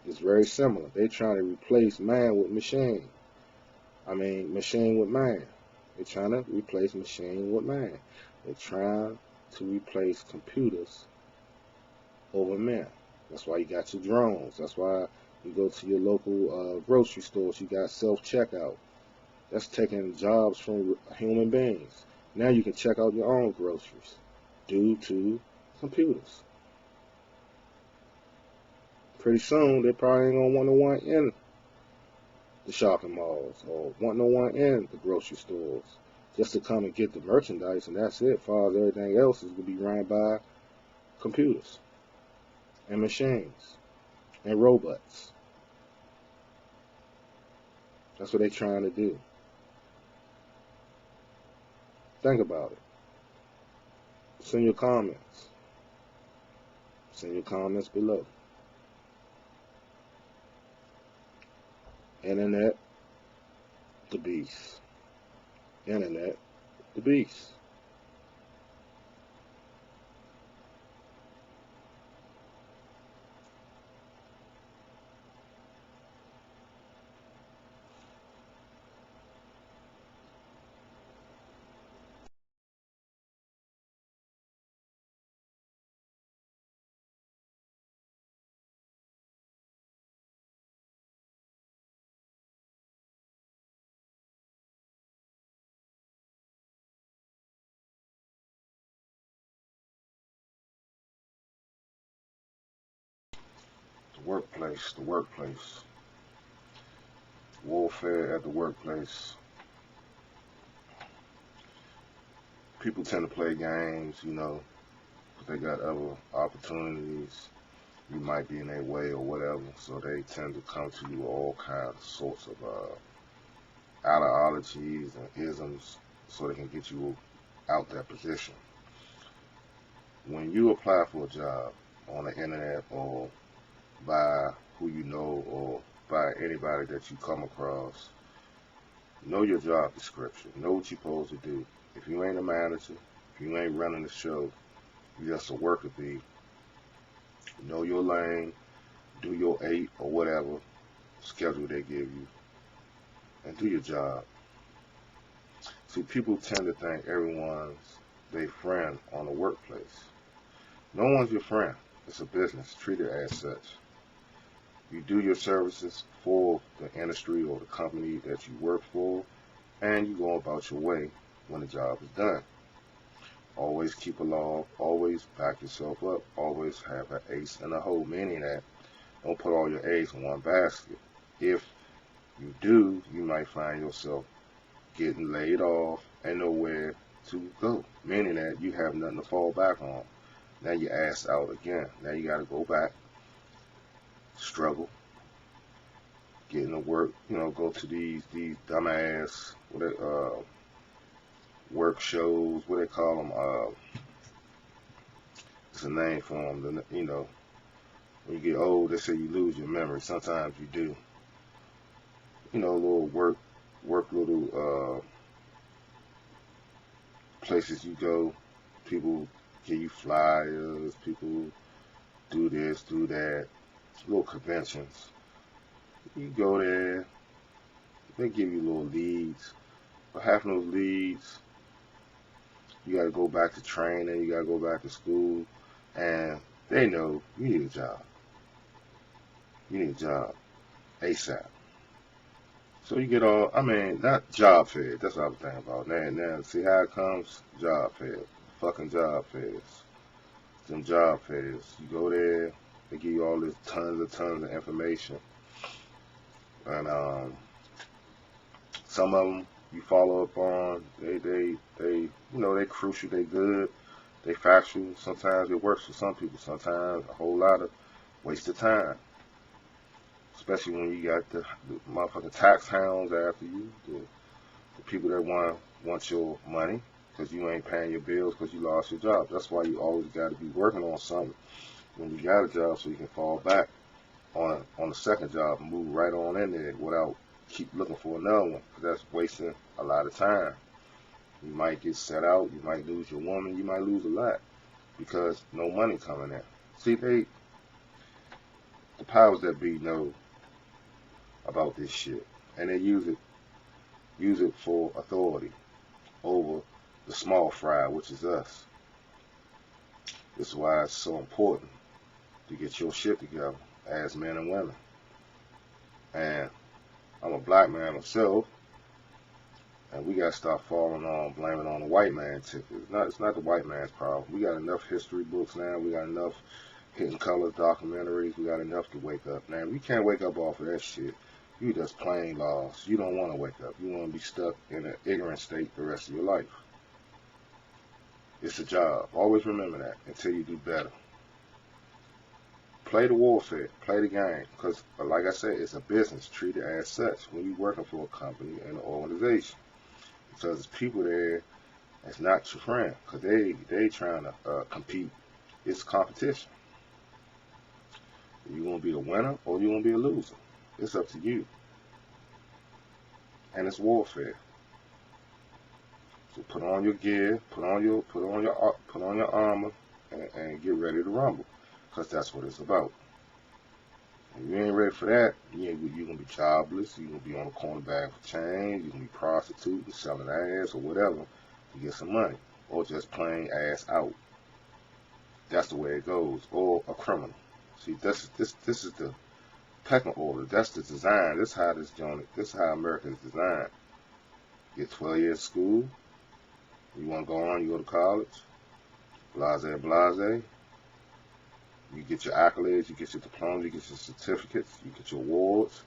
It's very similar. They're trying to replace man with machine. Machine with man. They're trying to replace machine with man. They're trying to replace computers over men. That's why you got your drones. That's why you go to your local grocery stores. You got self-checkout. That's taking jobs from human beings. Now you can check out your own groceries due to computers. Pretty soon, they probably ain't gonna want no one in the shopping malls or want no one in the grocery stores just to come and get the merchandise, and that's it. As far as everything else is gonna be run by computers and machines and robots. That's what they're trying to do. Think about it. Send your comments. Send your comments below. Internet, the beast. Internet, the beast. Workplace, the workplace. Warfare at the workplace. People tend to play games, but they got other opportunities. You might be in their way or whatever, so they tend to come to you with all kinds of sorts of ideologies and isms so they can get you out that position. When you apply for a job on the internet or by who you know or by anybody that you come across, know your job description. Know what you're supposed to do. If you ain't a manager, if you ain't running the show, you're just a worker bee. Know your lane, do your 8 or whatever schedule they give you, and do your job. See, people tend to think everyone's their friend on the workplace. No one's your friend. It's a business. Treat it as such. You do your services for the industry or the company that you work for, and you go about your way when the job is done. Always keep a log, always back yourself up, always have an ace in the hole, meaning that don't put all your eggs in one basket. If you do, you might find yourself getting laid off and nowhere to go, meaning that you have nothing to fall back on. Now you're ass out again. Now you got to go back, struggle, getting to work, go to these dumbass work shows, what they call them, it's a name for them, when you get old, they say you lose your memory. Sometimes you do. Little work little places you go, people give you flyers, people do this, do that, little conventions. You go there, they give you little leads. But half of those leads, you gotta go back to training, you gotta go back to school, and they know you need a job. You need a job ASAP. So you get not job fairs, that's what I was thinking about. Now, see how it comes? Job fairs. Fucking job fairs. Them job fairs. You go there, they give you all this tons of information. And some of them you follow up on, they crucial, they good, they factual. Sometimes it works for some people, sometimes a whole lot of waste of time. Especially when you got the motherfucking tax hounds after you, the people that want your money because you ain't paying your bills because you lost your job. That's why you always got to be working on something when you got a job so you can fall back on the second job and move right on in there without keep looking for another one, because that's wasting a lot of time. You might get set out, you might lose your woman, you might lose a lot because no money coming in. See, the powers that be know about this shit, and they use it for authority over the small fry, which is us. This is why it's so important to get your shit together as men and women. And I'm a black man myself, and we got to start blaming on the white man ticket. It's not the white man's problem. We got enough history books now. We got enough Hidden Colors documentaries. We got enough to wake up. Now, we can't wake up off of that shit. You just plain lost. You don't want to wake up. You want to be stuck in an ignorant state the rest of your life. It's a job. Always remember that until you do better. Play the warfare. Play the game. Because, like I said, it's a business. Treat it as such when you're working for a company and an organization. Because there's people there that's not your friend. Because they trying to compete. It's competition. You want to be a winner or you want to be a loser. It's up to you. And it's warfare. So put on your gear, put on your armor, and get ready to rumble. Because that's what it's about. If you ain't ready for that, you're going to be jobless, you're going to be on the corner bag for change, you're going to be prostituting, selling ass, or whatever to get some money. Or just plain ass out. That's the way it goes. Or a criminal. See, this is the pecking order. That's the design. This is how America is designed. Get 12 years of school. You want to go on, you go to college. Blase, blase. You get your accolades, you get your diplomas, you get your certificates, you get your awards,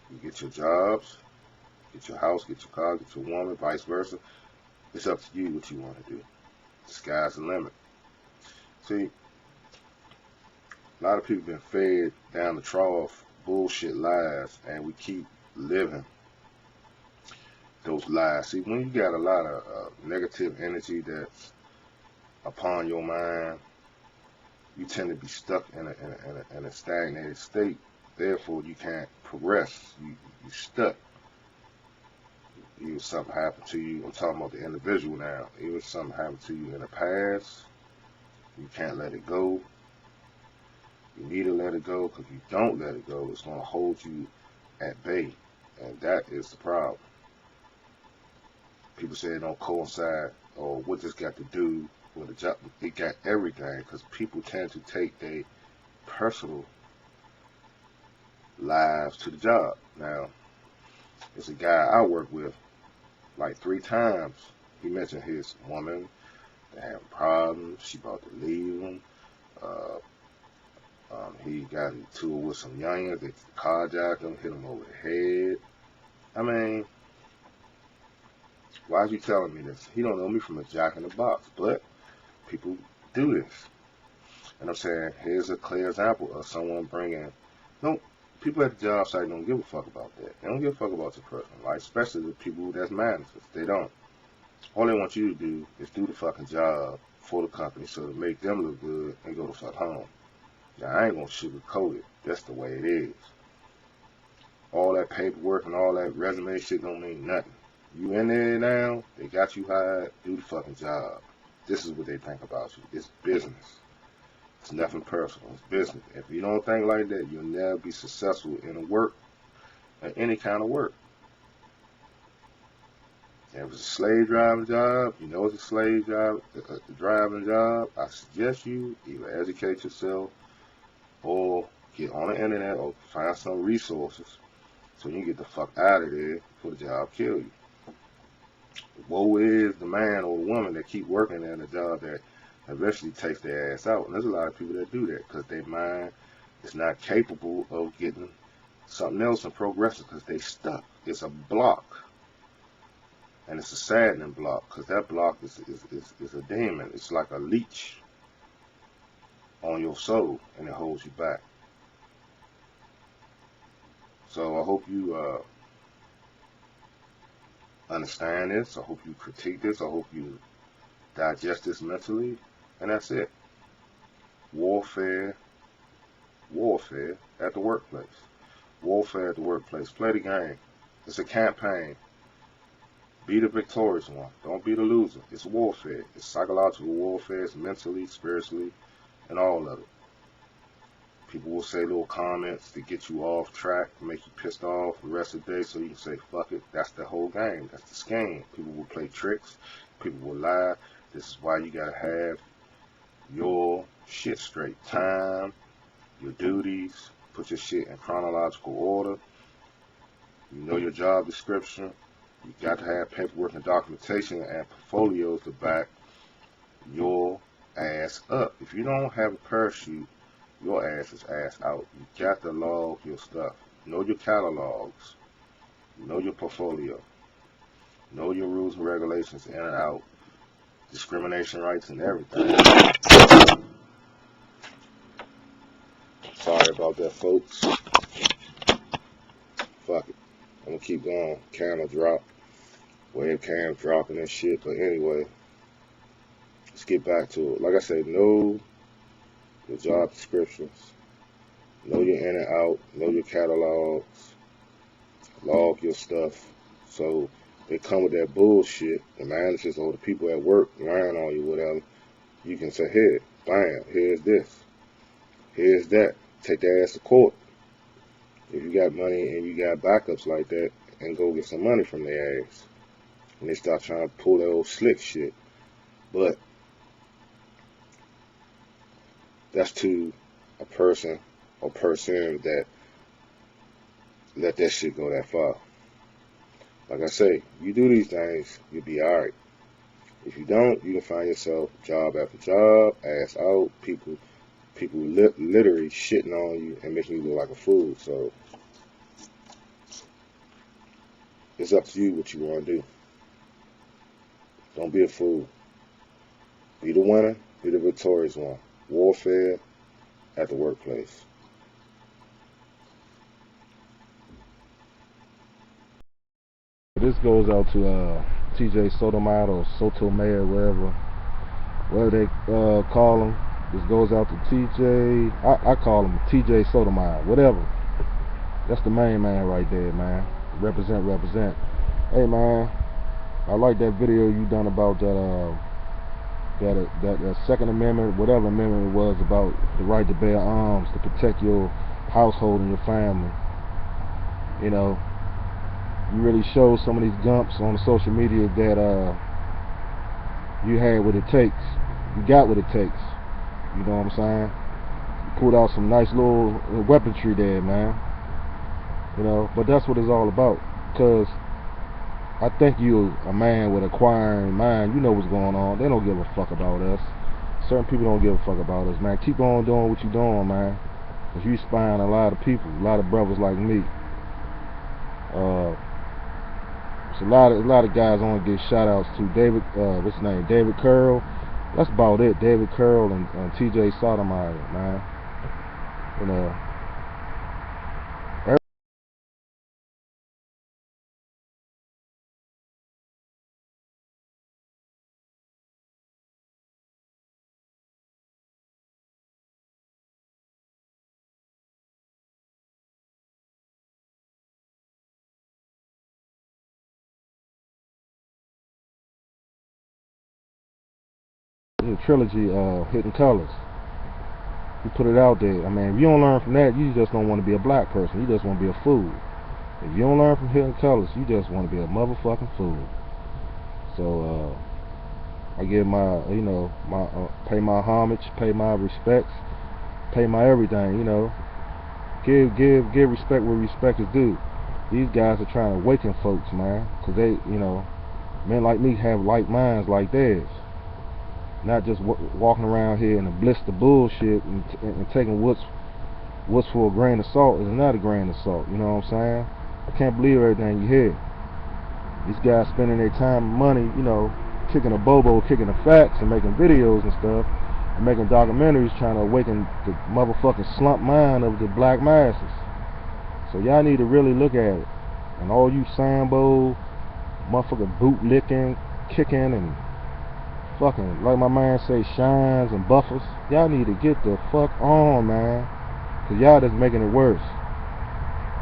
you get your jobs, get your house, get your car, get your woman, vice versa. It's up to you what you want to do. The sky's the limit. See, a lot of people been fed down the trough bullshit lies, and we keep living those lies. See, when you got a lot of negative energy that's upon your mind, you tend to be stuck in a stagnated state. Therefore, you can't progress. You stuck. Either something happened to you. I'm talking about the individual now. Either something happened to you in the past. You can't let it go. You need to let it go, because if you don't let it go, it's going to hold you at bay. And that is the problem. People say it don't coincide, or what this got to do with a job. It got everything, because people tend to take their personal lives to the job. Now, there's a guy I work with, like 3 times. He mentioned his woman, they having problems, she about to leave him. He got into it with some youngins, they carjacked him, hit him over the head. I mean, why is you telling me this? He don't know me from a jack in the box, but people do this. And I'm saying, here's a clear example of someone bringing, no, people at the job site don't give a fuck about that. They don't give a fuck about your personal life, especially the people that's managers. They don't. All they want you to do is do the fucking job for the company so to make them look good and go the fuck home. Now, I ain't gonna sugarcoat it. That's the way it is. All that paperwork and all that resume shit don't mean nothing. You in there now, they got you hired, do the fucking job. This is what they think about you. It's business. It's nothing personal. It's business. If you don't think like that, you'll never be successful in a work, or any kind of work. If it's a slave driving job, you know it's a slave job, a driving job, I suggest you either educate yourself or get on the internet or find some resources so you can get the fuck out of there before the job kill you. Woe is the man or woman that keep working in a job that eventually takes their ass out. And there's a lot of people that do that because their mind is not capable of getting something else and progressing because they stuck. It's a block. And it's a saddening block because that block is a demon. It's like a leech on your soul, and it holds you back. So I hope you understand this. I hope you critique this. I hope you digest this mentally. And that's it. Warfare at the workplace. Warfare at the workplace. Play the game. It's a campaign. Be the victorious one. Don't be the loser. It's warfare. It's psychological warfare. It's mentally, spiritually, and all of it. People will say little comments to get you off track, to make you pissed off the rest of the day so you can say, fuck it. That's the whole game. That's the scheme. People will play tricks. People will lie. This is why you got to have your shit straight. Time, your duties, put your shit in chronological order. You know your job description. You got to have paperwork and documentation and portfolios to back your ass up. If you don't have a parachute, your ass is ass out. You got to log your stuff. Know your catalogs. Know your portfolio. Know your rules and regulations in and out. Discrimination rights and everything. Sorry about that, folks. Fuck it. I'm gonna keep going. Camera drop. Webcam dropping and shit. But anyway, let's get back to it. Like I said, know your job descriptions. Know your in and out. Know your catalogs. Log your stuff. So they come with that bullshit. The managers or the people at work lying on you, whatever. You can say, here, bam, here's this. Here's that. Take that ass to court. If you got money and you got backups like that, and go get some money from their ass. And they start trying to pull that old slick shit. But that's to a person or person that let that shit go that far. Like I say, you do these things, you'll be alright. If you don't, you can find yourself job after job, ass out, people people literally shitting on you and making you look like a fool. So it's up to you what you want to do. Don't be a fool. Be the winner. Be the victorious one. Warfare at the workplace. This goes out to TJ Sotomayor or Sotomayor, whatever they call him. This goes out to TJ. I call him TJ Sotomayor, whatever. That's the main man right there, man. Represent. Hey, man, I like that video you done about that Second Amendment, whatever amendment it was, about the right to bear arms to protect your household and your family. You know, you really showed some of these gumps on the social media that you had what it takes. You got what it takes. You know what I'm saying? You pulled out some nice little weaponry there, man. You know, but that's what it's all about. Because I think you a man with acquiring mind. You know what's going on. They don't give a fuck about us. Certain people don't give a fuck about us, man. Keep on doing what you're doing, man. Because you inspiring a lot of people, a lot of brothers like me. There's a lot of guys I want to give shout outs to. David, what's his name? David Curl. That's about it. David Curl and TJ Sotomayor, man. You know. The trilogy, Hidden Colors. You put it out there. I mean, if you don't learn from that, you just don't want to be a black person. You just want to be a fool. If you don't learn from Hidden Colors, you just want to be a motherfucking fool. So I give my, pay my homage, pay my respects, pay my everything. You know, give respect where respect is due. These guys are trying to awaken folks, man, because they, men like me have like minds like theirs. Not just walking around here in the bliss of bullshit and taking what's for a grain of salt is not a grain of salt. You know what I'm saying? I can't believe everything you hear. These guys spending their time and money, kicking a bobo, kicking the facts, and making videos and stuff, and making documentaries trying to awaken the motherfucking slump mind of the black masses. So y'all need to really look at it. And all you Sambo, motherfucking boot licking, kicking, and fucking, like my man say, shines and buffers, y'all need to get the fuck on, man, because y'all just making it worse.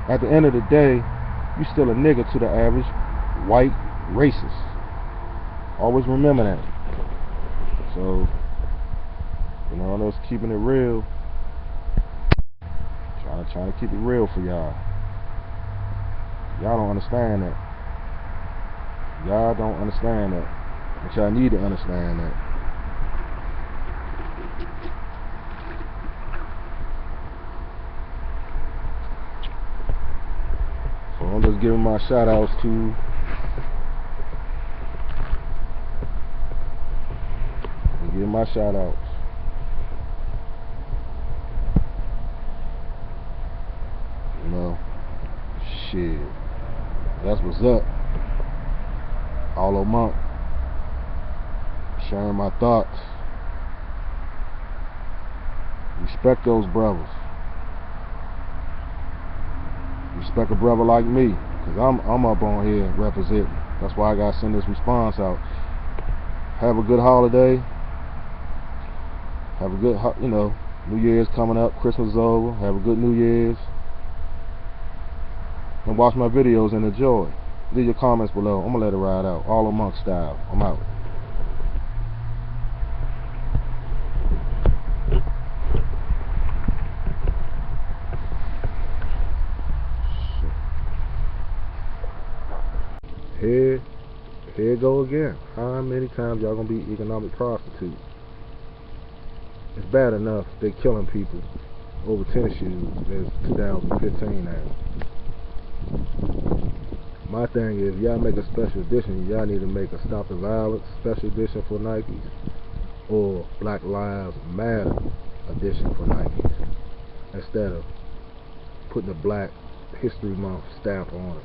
At the end of the day, you still a nigga to the average white racist. Always remember that. So, I know it's keeping it real. Trying to keep it real for y'all. Y'all don't understand that. Y'all don't understand that. But y'all need to understand that. So I'm just giving my shout outs to shit. That's what's up. Arlomonk. Sharing my thoughts. Respect those brothers. Respect a brother like me, because I'm up on here representing. That's why I gotta send this response out. Have a good holiday. Have a good, New Year's coming up. Christmas is over. Have a good New Year's. And watch my videos and enjoy. Leave your comments below. I'm gonna let it ride out. Arlomonk style. I'm out. Here it go again. How many times y'all gonna be economic prostitutes? It's bad enough they killing people over tennis shoes. It's 2015 now. My thing is, y'all make a special edition. Y'all need to make a Stop the Violence special edition for Nikes, or Black Lives Matter edition for Nike instead of putting a Black History Month stamp on it.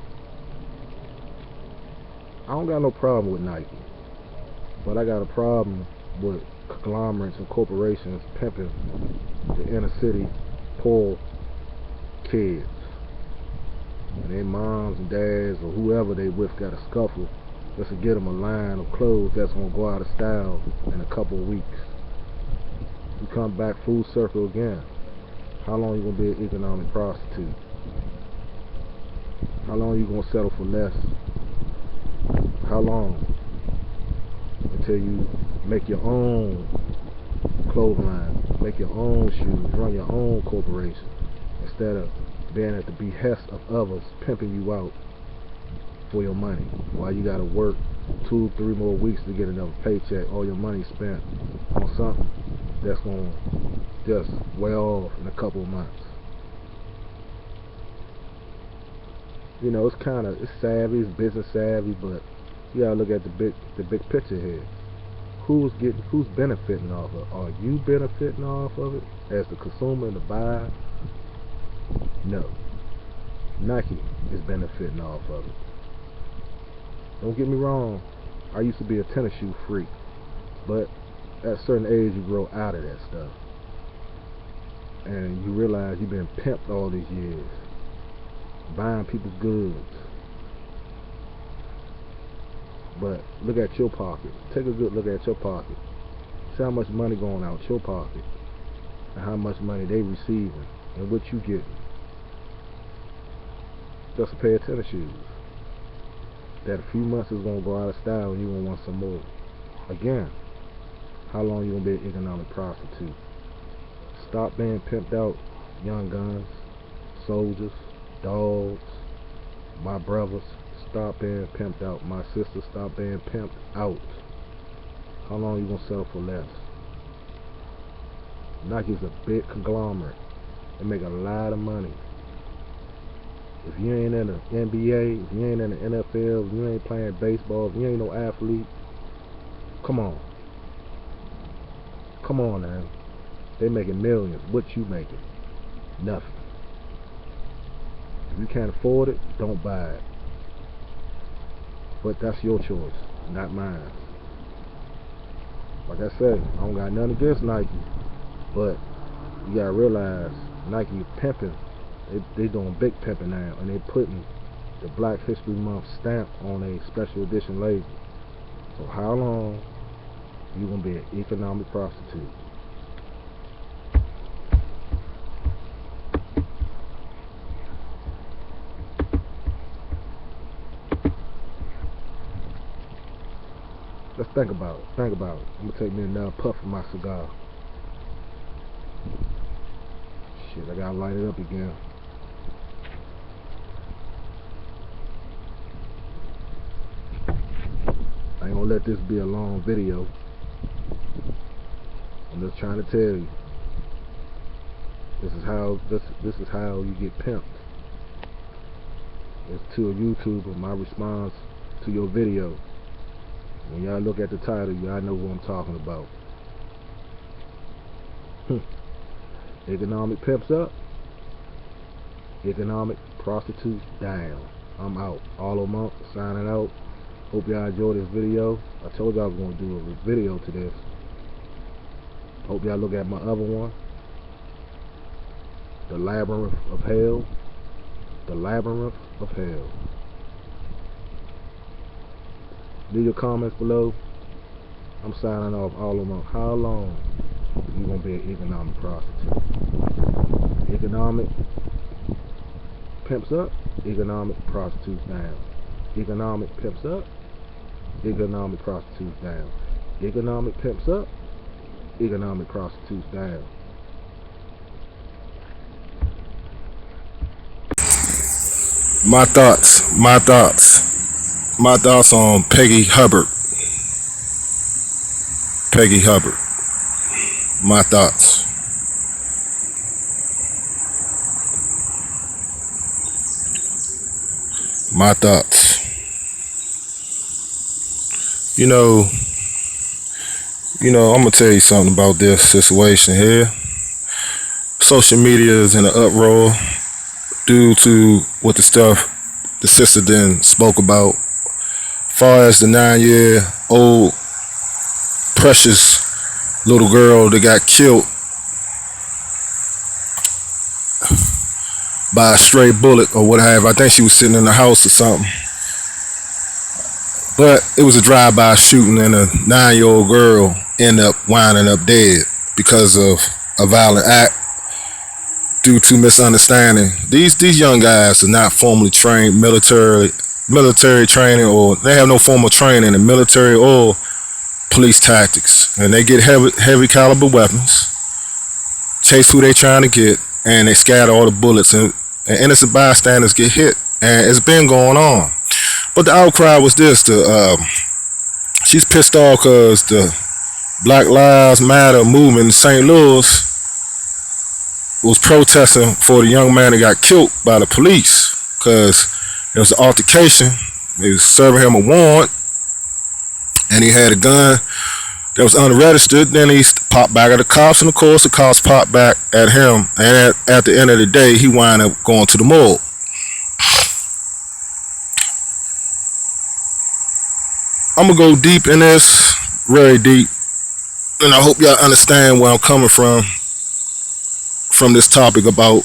I don't got no problem with Nike, but I got a problem with conglomerates and corporations pimping the inner city poor kids. And their moms and dads or whoever they with got a scuffle just to get them a line of clothes that's going to go out of style in a couple of weeks. You come back full circle again. How long you going to be an economic prostitute? How long you going to settle for less? How long? Until you make your own clothing line, make your own shoes, run your own corporation, instead of being at the behest of others pimping you out for your money while you gotta work 2-3 more weeks to get another paycheck. All your money spent on something that's gonna just wear off in a couple of months. You know, it's savvy, it's business savvy, but you gotta look at the big picture here. Who's benefiting off of it? Are you benefiting off of it as the consumer and the buyer? No. Nike is benefiting off of it. Don't get me wrong, I used to be a tennis shoe freak, but at a certain age you grow out of that stuff. And you realize you've been pimped all these years, buying people's goods. But look at your pocket. Take a good look at your pocket. See how much money going out your pocket and how much money they receiving and what you getting. Just a pair of tennis shoes that a few months is going to go out of style and you're going to want some more. Again, how long you going to be an economic prostitute? Stop being pimped out, young guns, soldiers, dogs, my brothers. Stop being pimped out. My sister, stop being pimped out. How long you going to sell for less? Nike's a big conglomerate. They make a lot of money. If you ain't in the NBA, if you ain't in the NFL, if you ain't playing baseball, if you ain't no athlete, come on. Come on now. They making millions. What you making? Nothing. If you can't afford it, don't buy it. But that's your choice, not mine. Like I said, I don't got nothing against Nike, but you gotta realize Nike is pimping. They doing big pimping now, and they putting the Black History Month stamp on a special edition label. So how long you gonna be an economic prostitute? Let's think about it. Think about it. I'm gonna take me another puff of my cigar. Shit, I gotta light it up again. I ain't gonna let this be a long video. I'm just trying to tell you. This is how you get pimped. It's to a YouTuber, my response to your video. When y'all look at the title, y'all know what I'm talking about. Economic pimps up, economic prostitutes down. I'm out. Arlomonk signing out. Hope y'all enjoyed this video. I told y'all I was going to do a video to this. Hope y'all look at my other one, The Labyrinth of Hell. The Labyrinth of Hell. Leave your comments below. I'm signing off. Arlomonk. How long you gonna be an economic prostitute? Economic pimps up, economic prostitutes down. Economic pimps up, economic prostitutes down. Economic pimps up, economic prostitutes down. My thoughts on Peggy Hubbard. Peggy Hubbard. My thoughts. My thoughts. You know, I'm gonna tell you something about this situation here. social media is in an uproar due to what the stuff the sister then spoke about. Far as the 9-year-old precious little girl that got killed by a stray bullet or what have you. I think she was sitting in the house or something. But it was a drive-by shooting, and a 9-year-old girl ended up winding up dead because of a violent act due to misunderstanding. These young guys are not formally trained military training, or they have no formal training in military or police tactics, and they get heavy caliber weapons, chase who they trying to get, and they scatter all the bullets, and innocent bystanders get hit, and it's been going on. But the outcry was this: she's pissed off because the Black Lives Matter movement in St. Louis was protesting for the young man that got killed by the police because there was an altercation. They was serving him a warrant, and he had a gun that was unregistered. Then he popped back at the cops, and of course the cops popped back at him, and at the end of the day he wound up going to the morgue. I'm gonna go deep in this, very deep, and I hope y'all understand where I'm coming from this topic about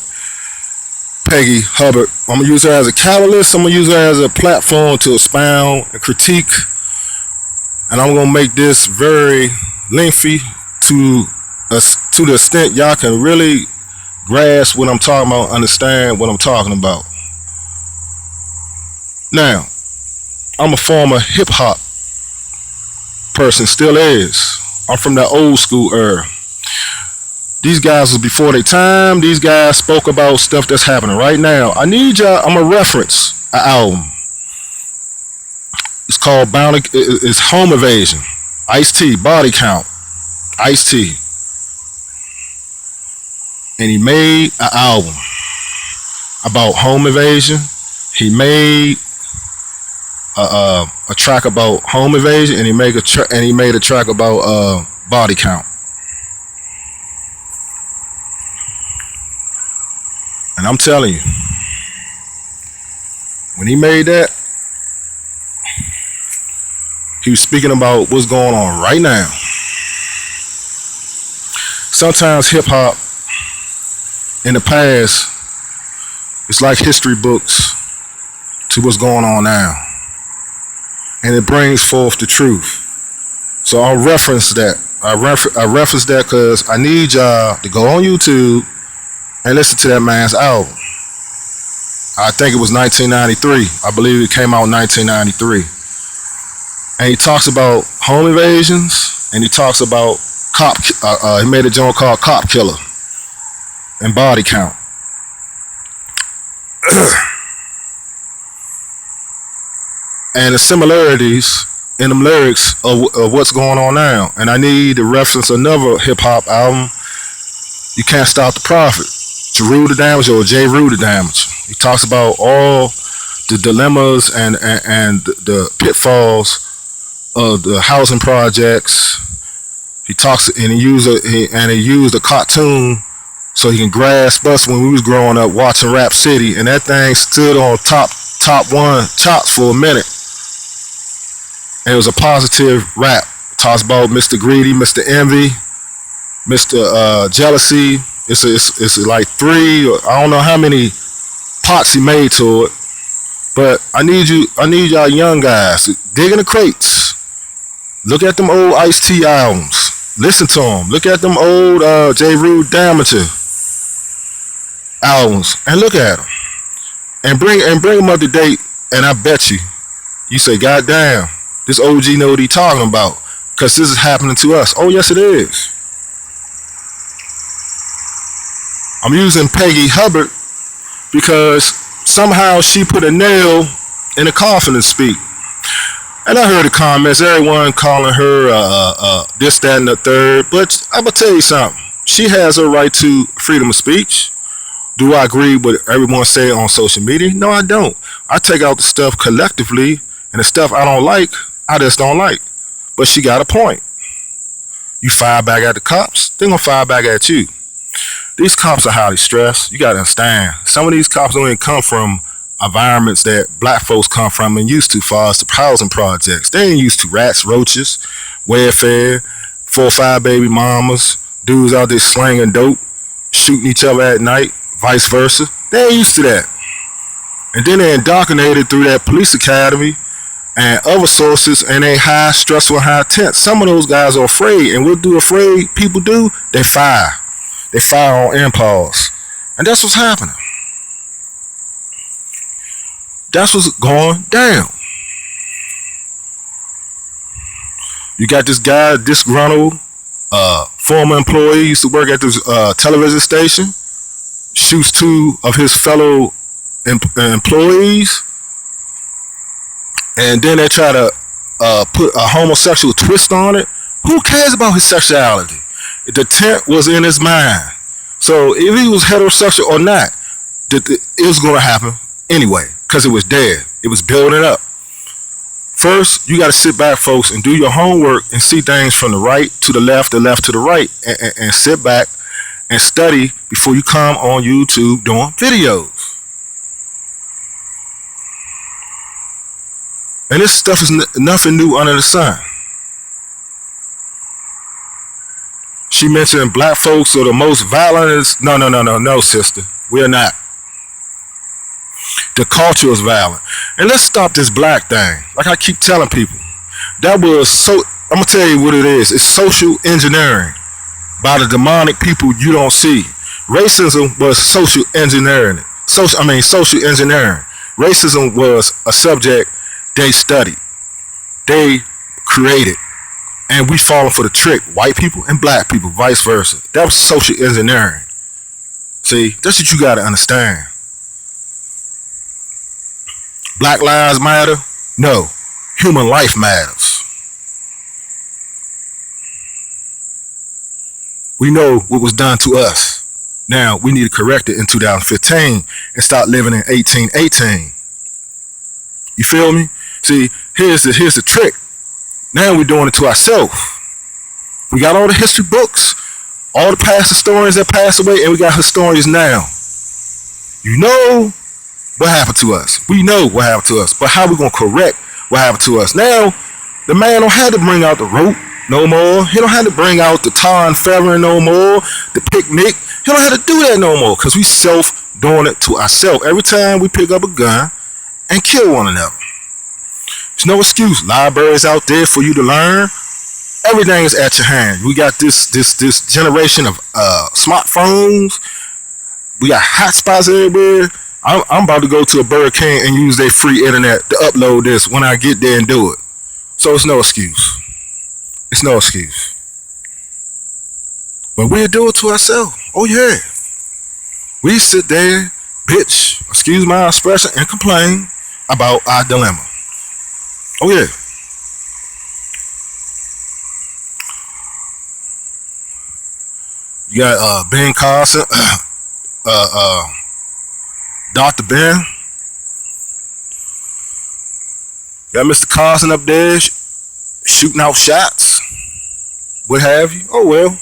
Peggy Hubbard. I'm gonna use her as a catalyst. I'm gonna use her as a platform to expound and critique, and I'm gonna make this very lengthy to the extent y'all can really grasp what I'm talking about, understand what I'm talking about. Now, I'm a former hip hop person, still is. I'm from that old school era. These guys was before their time. These guys spoke about stuff that's happening right now. I need y'all, I'm gonna reference an album. It's called it's Home Invasion. Ice-T, Body Count. Ice-T. And he made an album about home invasion. He made a track about home invasion, and he made a track about body count. And I'm telling you, when he made that, he was speaking about what's going on right now. Sometimes hip hop in the past, it's like history books to what's going on now, and it brings forth the truth. So I'll reference that. I reference that because I need y'all to go on YouTube and listen to that man's album. I think it was 1993. I believe it came out in 1993. And he talks about home invasions, and he talks about he made a joint called Cop Killer and Body Count. And the similarities in them lyrics of what's going on now. And I need to reference another hip hop album, You Can't Stop the Prophet, Jeru the Damage, or Jeru the Damage. He talks about all the dilemmas and the pitfalls of the housing projects. He talks and he used a cartoon so he can grasp us when we was growing up watching Rap City, and that thing stood on top one charts for a minute. And it was a positive rap. It talks about Mr. Greedy, Mr. Envy, Mr. Jealousy. It's like 3 or I don't know how many pots he made to it. But I need y'all young guys to dig in the crates. Look at them old Ice-T albums. Listen to them. Look at them old Jeru Damager albums and look at them. And bring them up to date. And I bet you say, God damn, this OG know what he talking about, because this is happening to us. Oh yes, it is. I'm using Peggy Hubbard because somehow she put a nail in the coffin to speak. And I heard the comments, everyone calling her this, that, and the third. But I'm going to tell you something. She has a right to freedom of speech. Do I agree with everyone saying on social media? No, I don't. I take out the stuff collectively, and the stuff I don't like, I just don't like. But she got a point. You fire back at the cops, they're going to fire back at you. These cops are highly stressed. You gotta understand. Some of these cops don't even come from environments that black folks come from and used to, far as the housing projects. They ain't used to rats, roaches, welfare, 4 or 5 baby mamas, dudes out there slanging dope, shooting each other at night, vice versa. They ain't used to that. And then they're indoctrinated through that police academy and other sources, and they high stressful, high tense. Some of those guys are afraid, and what do afraid people do? They fire. They fire on impulse. And that's what's happening. That's what's going down. You got this guy, disgruntled, former employee, used to work at this television station, shoots 2 of his fellow employees, and then they try to put a homosexual twist on it. Who cares about his sexuality? The intent was in his mind. So if he was heterosexual or not, it was going to happen anyway, because it was there. It was building up. First, you got to sit back, folks, and do your homework and see things from the right to the left to the right, and sit back and study before you come on YouTube doing videos. And this stuff is nothing new under the sun. She mentioned black folks are the most violent. No, sister. We're not. The culture is violent. And let's stop this black thing. Like I keep telling people, that was so, I'm going to tell you what it is. It's social engineering by the demonic people you don't see. Racism was social engineering. Social engineering. Racism was a subject they studied. They created. And we falling for the trick. White people and black people, vice versa. That was social engineering. See, that's what you got to understand. Black lives matter? No. Human life matters. We know what was done to us. Now, we need to correct it in 2015 and start living in 1818. You feel me? See, here's the trick. Now we're doing it to ourselves. We got all the history books, all the past historians that passed away, and we got historians now. You know what happened to us. We know what happened to us. But how we going to correct what happened to us? Now, the man don't have to bring out the rope no more. He don't have to bring out the tar and feathering no more, the picnic. He don't have to do that no more, because we self-doing it to ourselves. Every time we pick up a gun and kill one another. There's no excuse. Libraries out there for you to learn. Everything is at your hand. We got this generation of smartphones. We got hotspots everywhere. I'm about to go to a Burger King and use their free internet to upload this when I get there and do it. So it's no excuse. It's no excuse. But we'll do it to ourselves. Oh yeah. We sit there, bitch, excuse my expression, and complain about our dilemma. Oh yeah. You got Ben Carson, Dr. Ben. Got Mr. Carson up there shooting out shots. What have you. Oh well.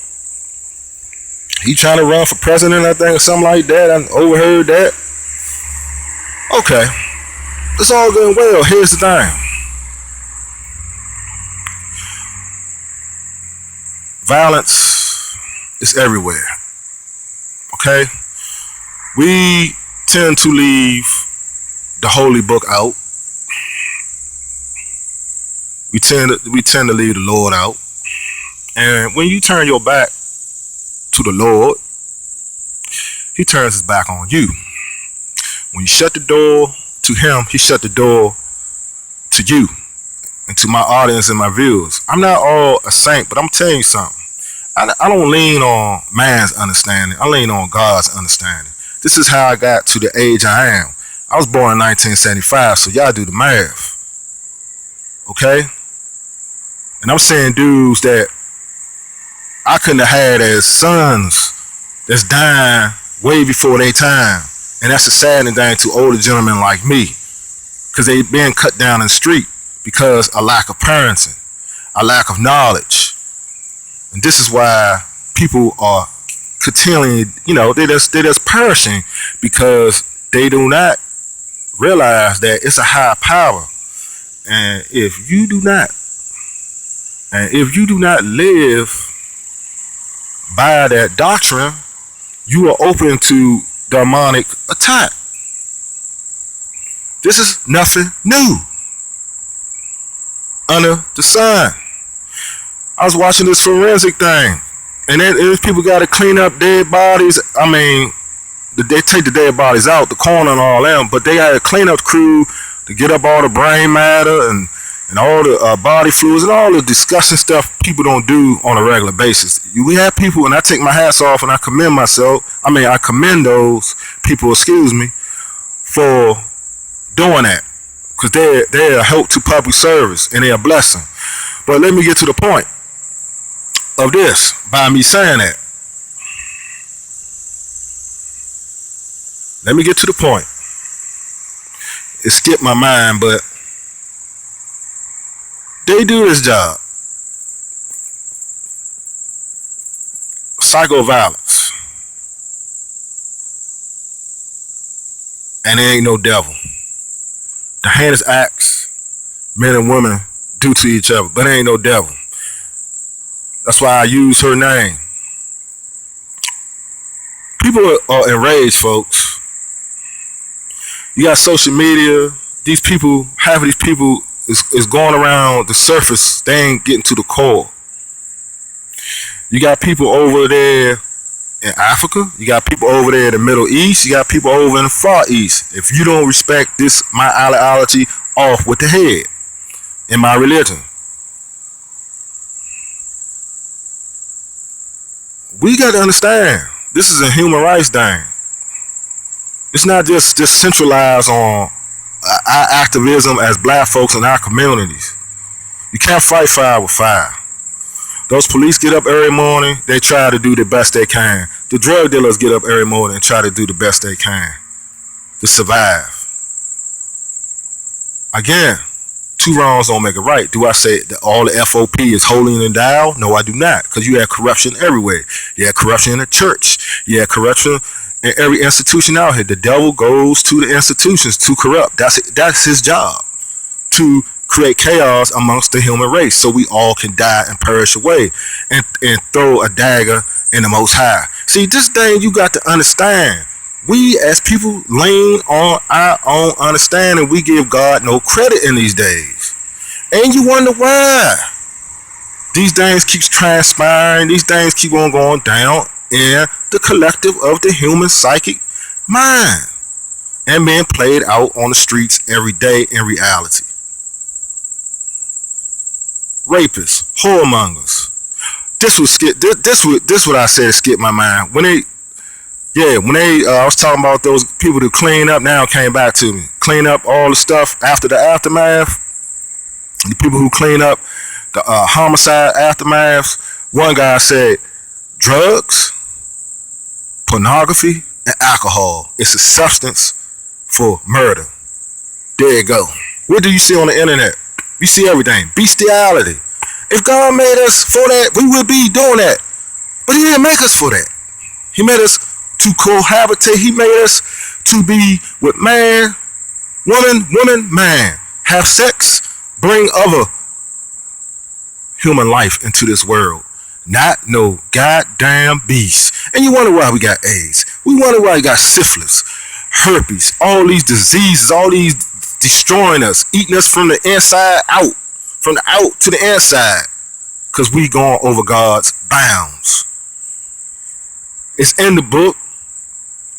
He trying to run for president, I think, or something like that. I overheard that. Okay. It's all good and well. Here's the thing. Violence is everywhere. Okay? We tend to leave the holy book out. We tend to leave the Lord out. And when you turn your back to the Lord, he turns his back on you. When you shut the door to him, he shut the door to you and to my audience and my viewers. I'm not all a saint, but I'm telling you something. I don't lean on man's understanding. I lean on God's understanding. This is how I got to the age I am. I was born in 1975, so y'all do the math. Okay? And I'm saying dudes that I couldn't have had as sons that's dying way before their time. And that's a saddening thing to older gentlemen like me. Because they been cut down in the street because of lack of parenting, a lack of knowledge. And this is why people are continually, they're just perishing because they do not realize that it's a higher power. And if you do not live by that doctrine, you are open to demonic attack. This is nothing new under the sun. I was watching this forensic thing, and then people got to clean up dead bodies. I mean, they take the dead bodies out, the coroner and all them, but they got a cleanup crew to get up all the brain matter and all the body fluids and all the disgusting stuff people don't do on a regular basis. We have people, and I take my hats off and I commend those people, for doing that, because they're a help to public service and they're a blessing. But let me get to the point of this by me saying that. Let me get to the point. It skipped my mind, but they do this job. Psychoviolence. And there ain't no devil. The heinous acts men and women do to each other, but there ain't no devil. That's why I use her name. People are enraged, folks. You got social media. Half of these people is going around the surface. They ain't getting to the core. You got people over there in Africa. You got people over there in the Middle East. You got people over in the Far East. If you don't respect this, my ideology, off with the head in my religion. We got to understand, this is a human rights thing. It's not just centralized on our activism as black folks in our communities. You can't fight fire with fire. Those police get up every morning, they try to do the best they can. The drug dealers get up every morning and try to do the best they can to survive. Again, two wrongs don't make a right. Do I say that all the FOP is holy and endowed? No, I do not, because you have corruption everywhere. You have corruption in the church. You have corruption in every institution out here. The devil goes to the institutions to corrupt. That's his job, to create chaos amongst the human race so we all can die and perish away and throw a dagger in the Most High. See, this thing you got to understand. We as people lean on our own understanding. We give God no credit in these days. And you wonder why. These things keep transpiring. These things keep on going down in the collective of the human psychic mind and being played out on the streets every day in reality. Rapists, whoremongers. This what I said skipped my mind. I was talking about those people to clean up, now came back to me. Clean up all the stuff after the aftermath. The people who clean up the homicide aftermaths. One guy said drugs, pornography, and alcohol. It's a substance for murder. There you go. What do you see on the internet? You see everything. Bestiality. If God made us for that, we would be doing that. But he didn't make us for that. He made us to cohabitate. He made us to be with man, woman, man. Have sex, bring other human life into this world. Not no goddamn beast. And you wonder why we got AIDS. We wonder why we got syphilis, herpes, all these diseases, all these destroying us, eating us from the inside out, from the out to the inside, because we going over God's bounds. It's in the book.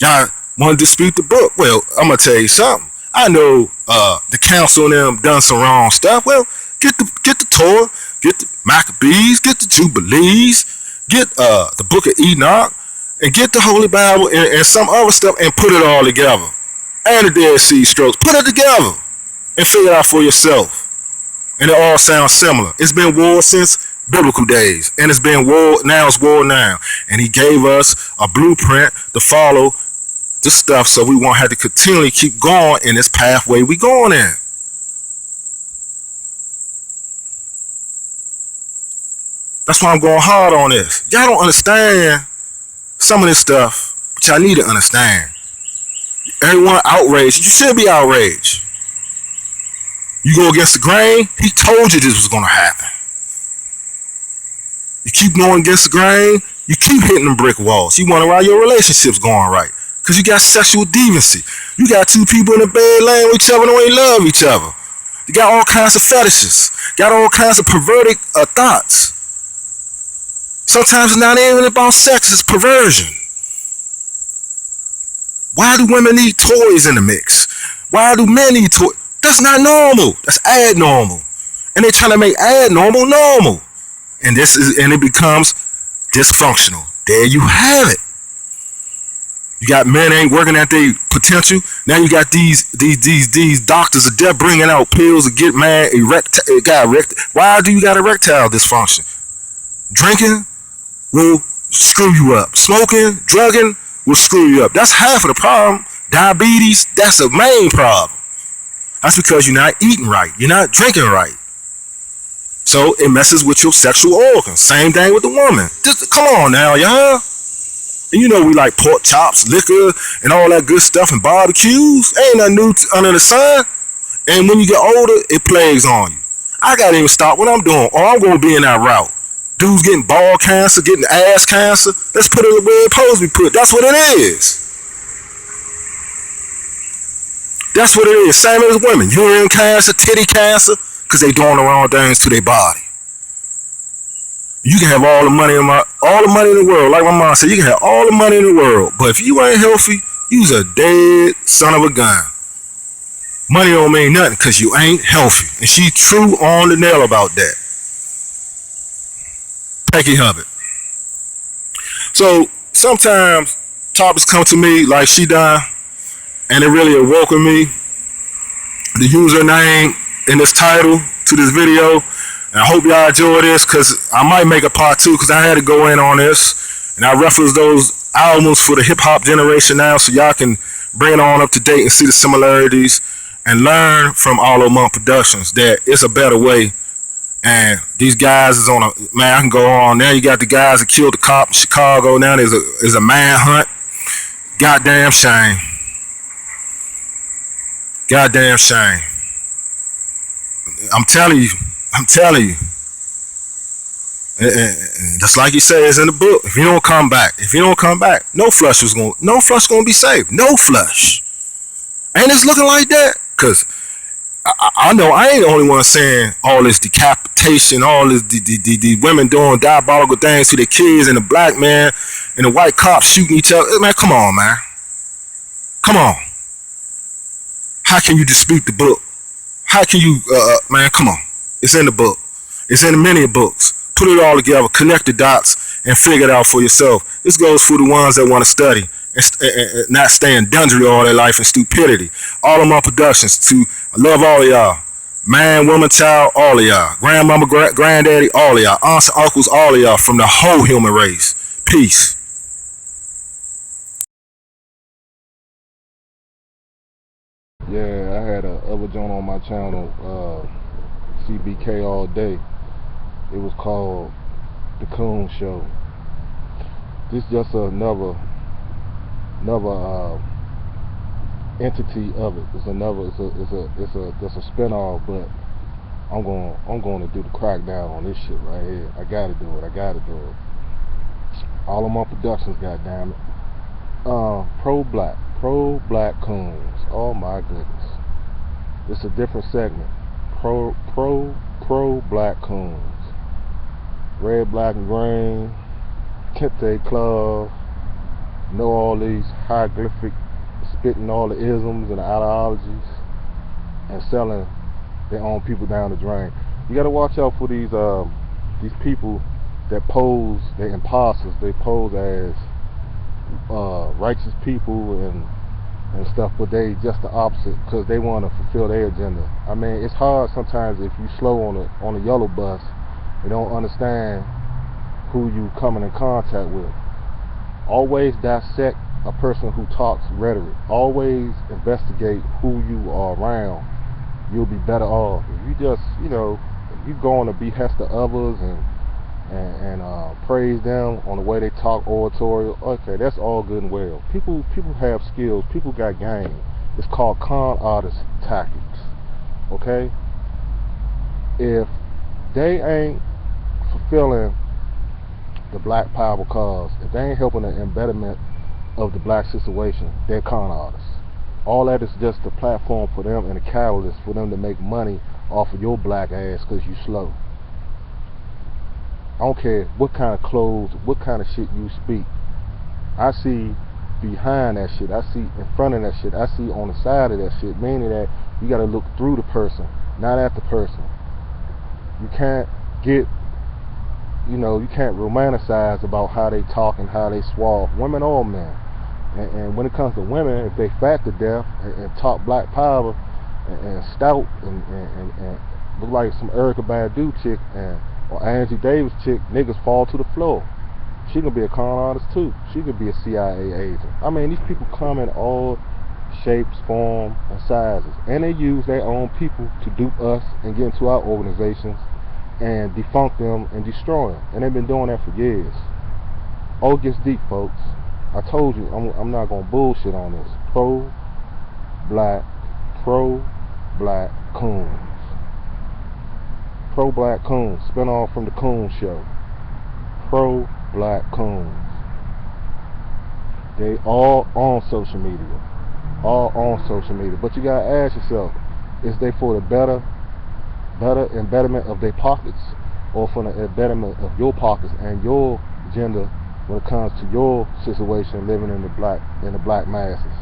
Y'all want to dispute the book? Well, I'm gonna tell you something. I know the council and them done some wrong stuff. Well, get the Torah, get the Maccabees, get the Jubilees, get the Book of Enoch, and get the Holy Bible and some other stuff and put it all together. And the Dead Sea Scrolls. Put it together and figure it out for yourself. And it all sounds similar. It's been war since biblical days. And it's been war, now it's war now. And he gave us a blueprint to follow the stuff so we won't have to continually keep going in this pathway we going in. That's why I'm going hard on this. Y'all don't understand some of this stuff, but y'all need to understand. Everyone outraged. You shouldn't be outraged. You go against the grain, he told you this was going to happen. You keep going against the grain, you keep hitting them brick walls. You wonder why your relationship's going right. Because you got sexual deviancy. You got two people in the bed laying with each other and don't even love each other. You got all kinds of fetishes. Got all kinds of perverted thoughts. Sometimes it's not even about sex, it's perversion. Why do women need toys in the mix? Why do men need toys? That's not normal. That's abnormal. And they're trying to make abnormal normal. And it becomes dysfunctional. There you have it. You got men ain't working at their potential. Now you got these doctors of death bringing out pills to get man erectile. Why do you got erectile dysfunction? Drinking will screw you up. Smoking, drugging will screw you up. That's half of the problem. Diabetes, that's the main problem. That's because you're not eating right. You're not drinking right. So it messes with your sexual organs. Same thing with the woman. Just come on now, y'all. And you know we like pork chops, liquor, and all that good stuff, and barbecues. Ain't nothing new under the sun. And when you get older, it plagues on you. I gotta even stop what I'm doing, or I'm gonna be in that route. Dudes getting ball cancer, getting ass cancer. Let's put it where it's supposed to be put. That's what it is. That's what it is. Same as women. Uterine cancer, titty cancer, because they doing the wrong things to their body. You can have all the money in the world. Like my mom said, you can have all the money in the world, but if you ain't healthy, you's a dead son of a gun. Money don't mean nothing because you ain't healthy. And she true on the nail about that. Peggy Hubbard. So sometimes topics come to me like she done, and it really awoken me. The username in this title to this video, and I hope y'all enjoy this, because I might make a part 2 because I had to go in on this, and I reference those albums for the hip-hop generation now, so y'all can bring it on up to date and see the similarities and learn from Arlomonk Productions that it's a better way. And these guys is on a, man, I can go on. Now you got the guys that killed the cop in Chicago. Now there's a manhunt. Goddamn shame. Goddamn shame. I'm telling you. And just like you say, it's in the book. If you don't come back, no flush gonna be saved. No flush. Ain't this looking like that? Cause I know I ain't the only one saying all this decapitation, all this the women doing diabolical things to their kids, and the black man and the white cops shooting each other. Man, come on, man. Come on. How can you dispute the book? How can you, man, come on. It's in the book. It's in many books. Put it all together, connect the dots, and figure it out for yourself. This goes for the ones that want to study and not stay in dungery all their life in stupidity. Arlomonk Productions, I love all of y'all. Man, woman, child, all of y'all. Grandmama, granddaddy, all of y'all. Aunts, uncles, all of y'all, from the whole human race. Peace. Yeah, I had a other joint on my channel, CBK all day. It was called The Coon Show. This just another entity of it. It's a spin-off, but I'm going to do the crackdown on this shit right here. I gotta do it. Arlomonk Productions, goddammit. Pro black coons. Oh my goodness. It's a different segment. Pro black coons. Red, black, and green. Kente Club. Know all these hieroglyphic, spitting all the isms and the ideologies, and selling their own people down the drain. You gotta watch out for these people that pose, they're imposters. They pose as righteous people and stuff, but they just the opposite, because they want to fulfill their agenda. I mean, it's hard sometimes if you slow on a yellow bus. You don't understand who you coming in contact with. Always dissect a person who talks rhetoric. Always investigate who you are around. You'll be better off. If you just, if you go on the behest of others and and praise them on the way they talk oratorial. Okay, that's all good and well. People have skills. People got game. It's called con artist tactics. Okay, if they ain't fulfilling the black power cause, if they ain't helping the embedment of the black situation, they're con artists. All that is just a platform for them and a catalyst for them to make money off of your black ass because you slow. I don't care what kind of clothes, what kind of shit you speak. I see behind that shit. I see in front of that shit. I see on the side of that shit. Meaning that you got to look through the person, not at the person. You can't get, you can't romanticize about how they talk and how they swallow, women or men. And when it comes to women, if they fat to death and talk black power and stout and look like some Erykah Badu chick or Angie Davis chick, niggas fall to the floor. She can be a con artist too. She could be a CIA agent. I mean, these people come in all shapes, forms, and sizes, and they use their own people to dupe us and get into our organizations and defunct them and destroy them. And they've been doing that for years. Oh, it gets deep, folks. I told you, I'm not gonna bullshit on this. Pro-black coons. Pro-black coons, spin off from the Coon Show. Pro-black coons. They all on social media. But you gotta ask yourself, is they for the better embedment of their pockets, or for the embedment of your pockets and your agenda when it comes to your situation living in the black masses?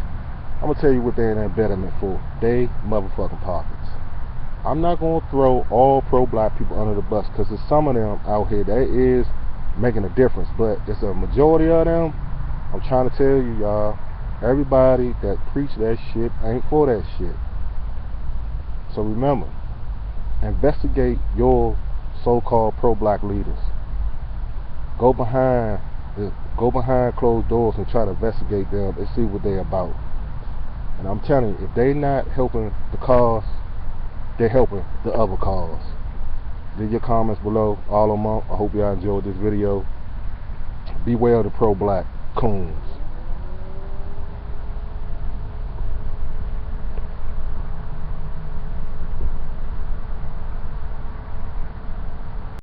I'm gonna tell you what they're an embedment for. They motherfucking pockets. I'm not gonna throw all pro-black people under the bus, because there's some of them out here that is making a difference, but it's a majority of them. I'm trying to tell you, y'all, everybody that preach that shit ain't for that shit. So remember, investigate your so-called pro-black leaders. Go behind closed doors and try to investigate them and see what they're about. And I'm telling you, if they not helping the cause, they're helping the other cause. Leave your comments below. Arlomonk. I hope y'all enjoyed this video. Beware of the pro-black coons.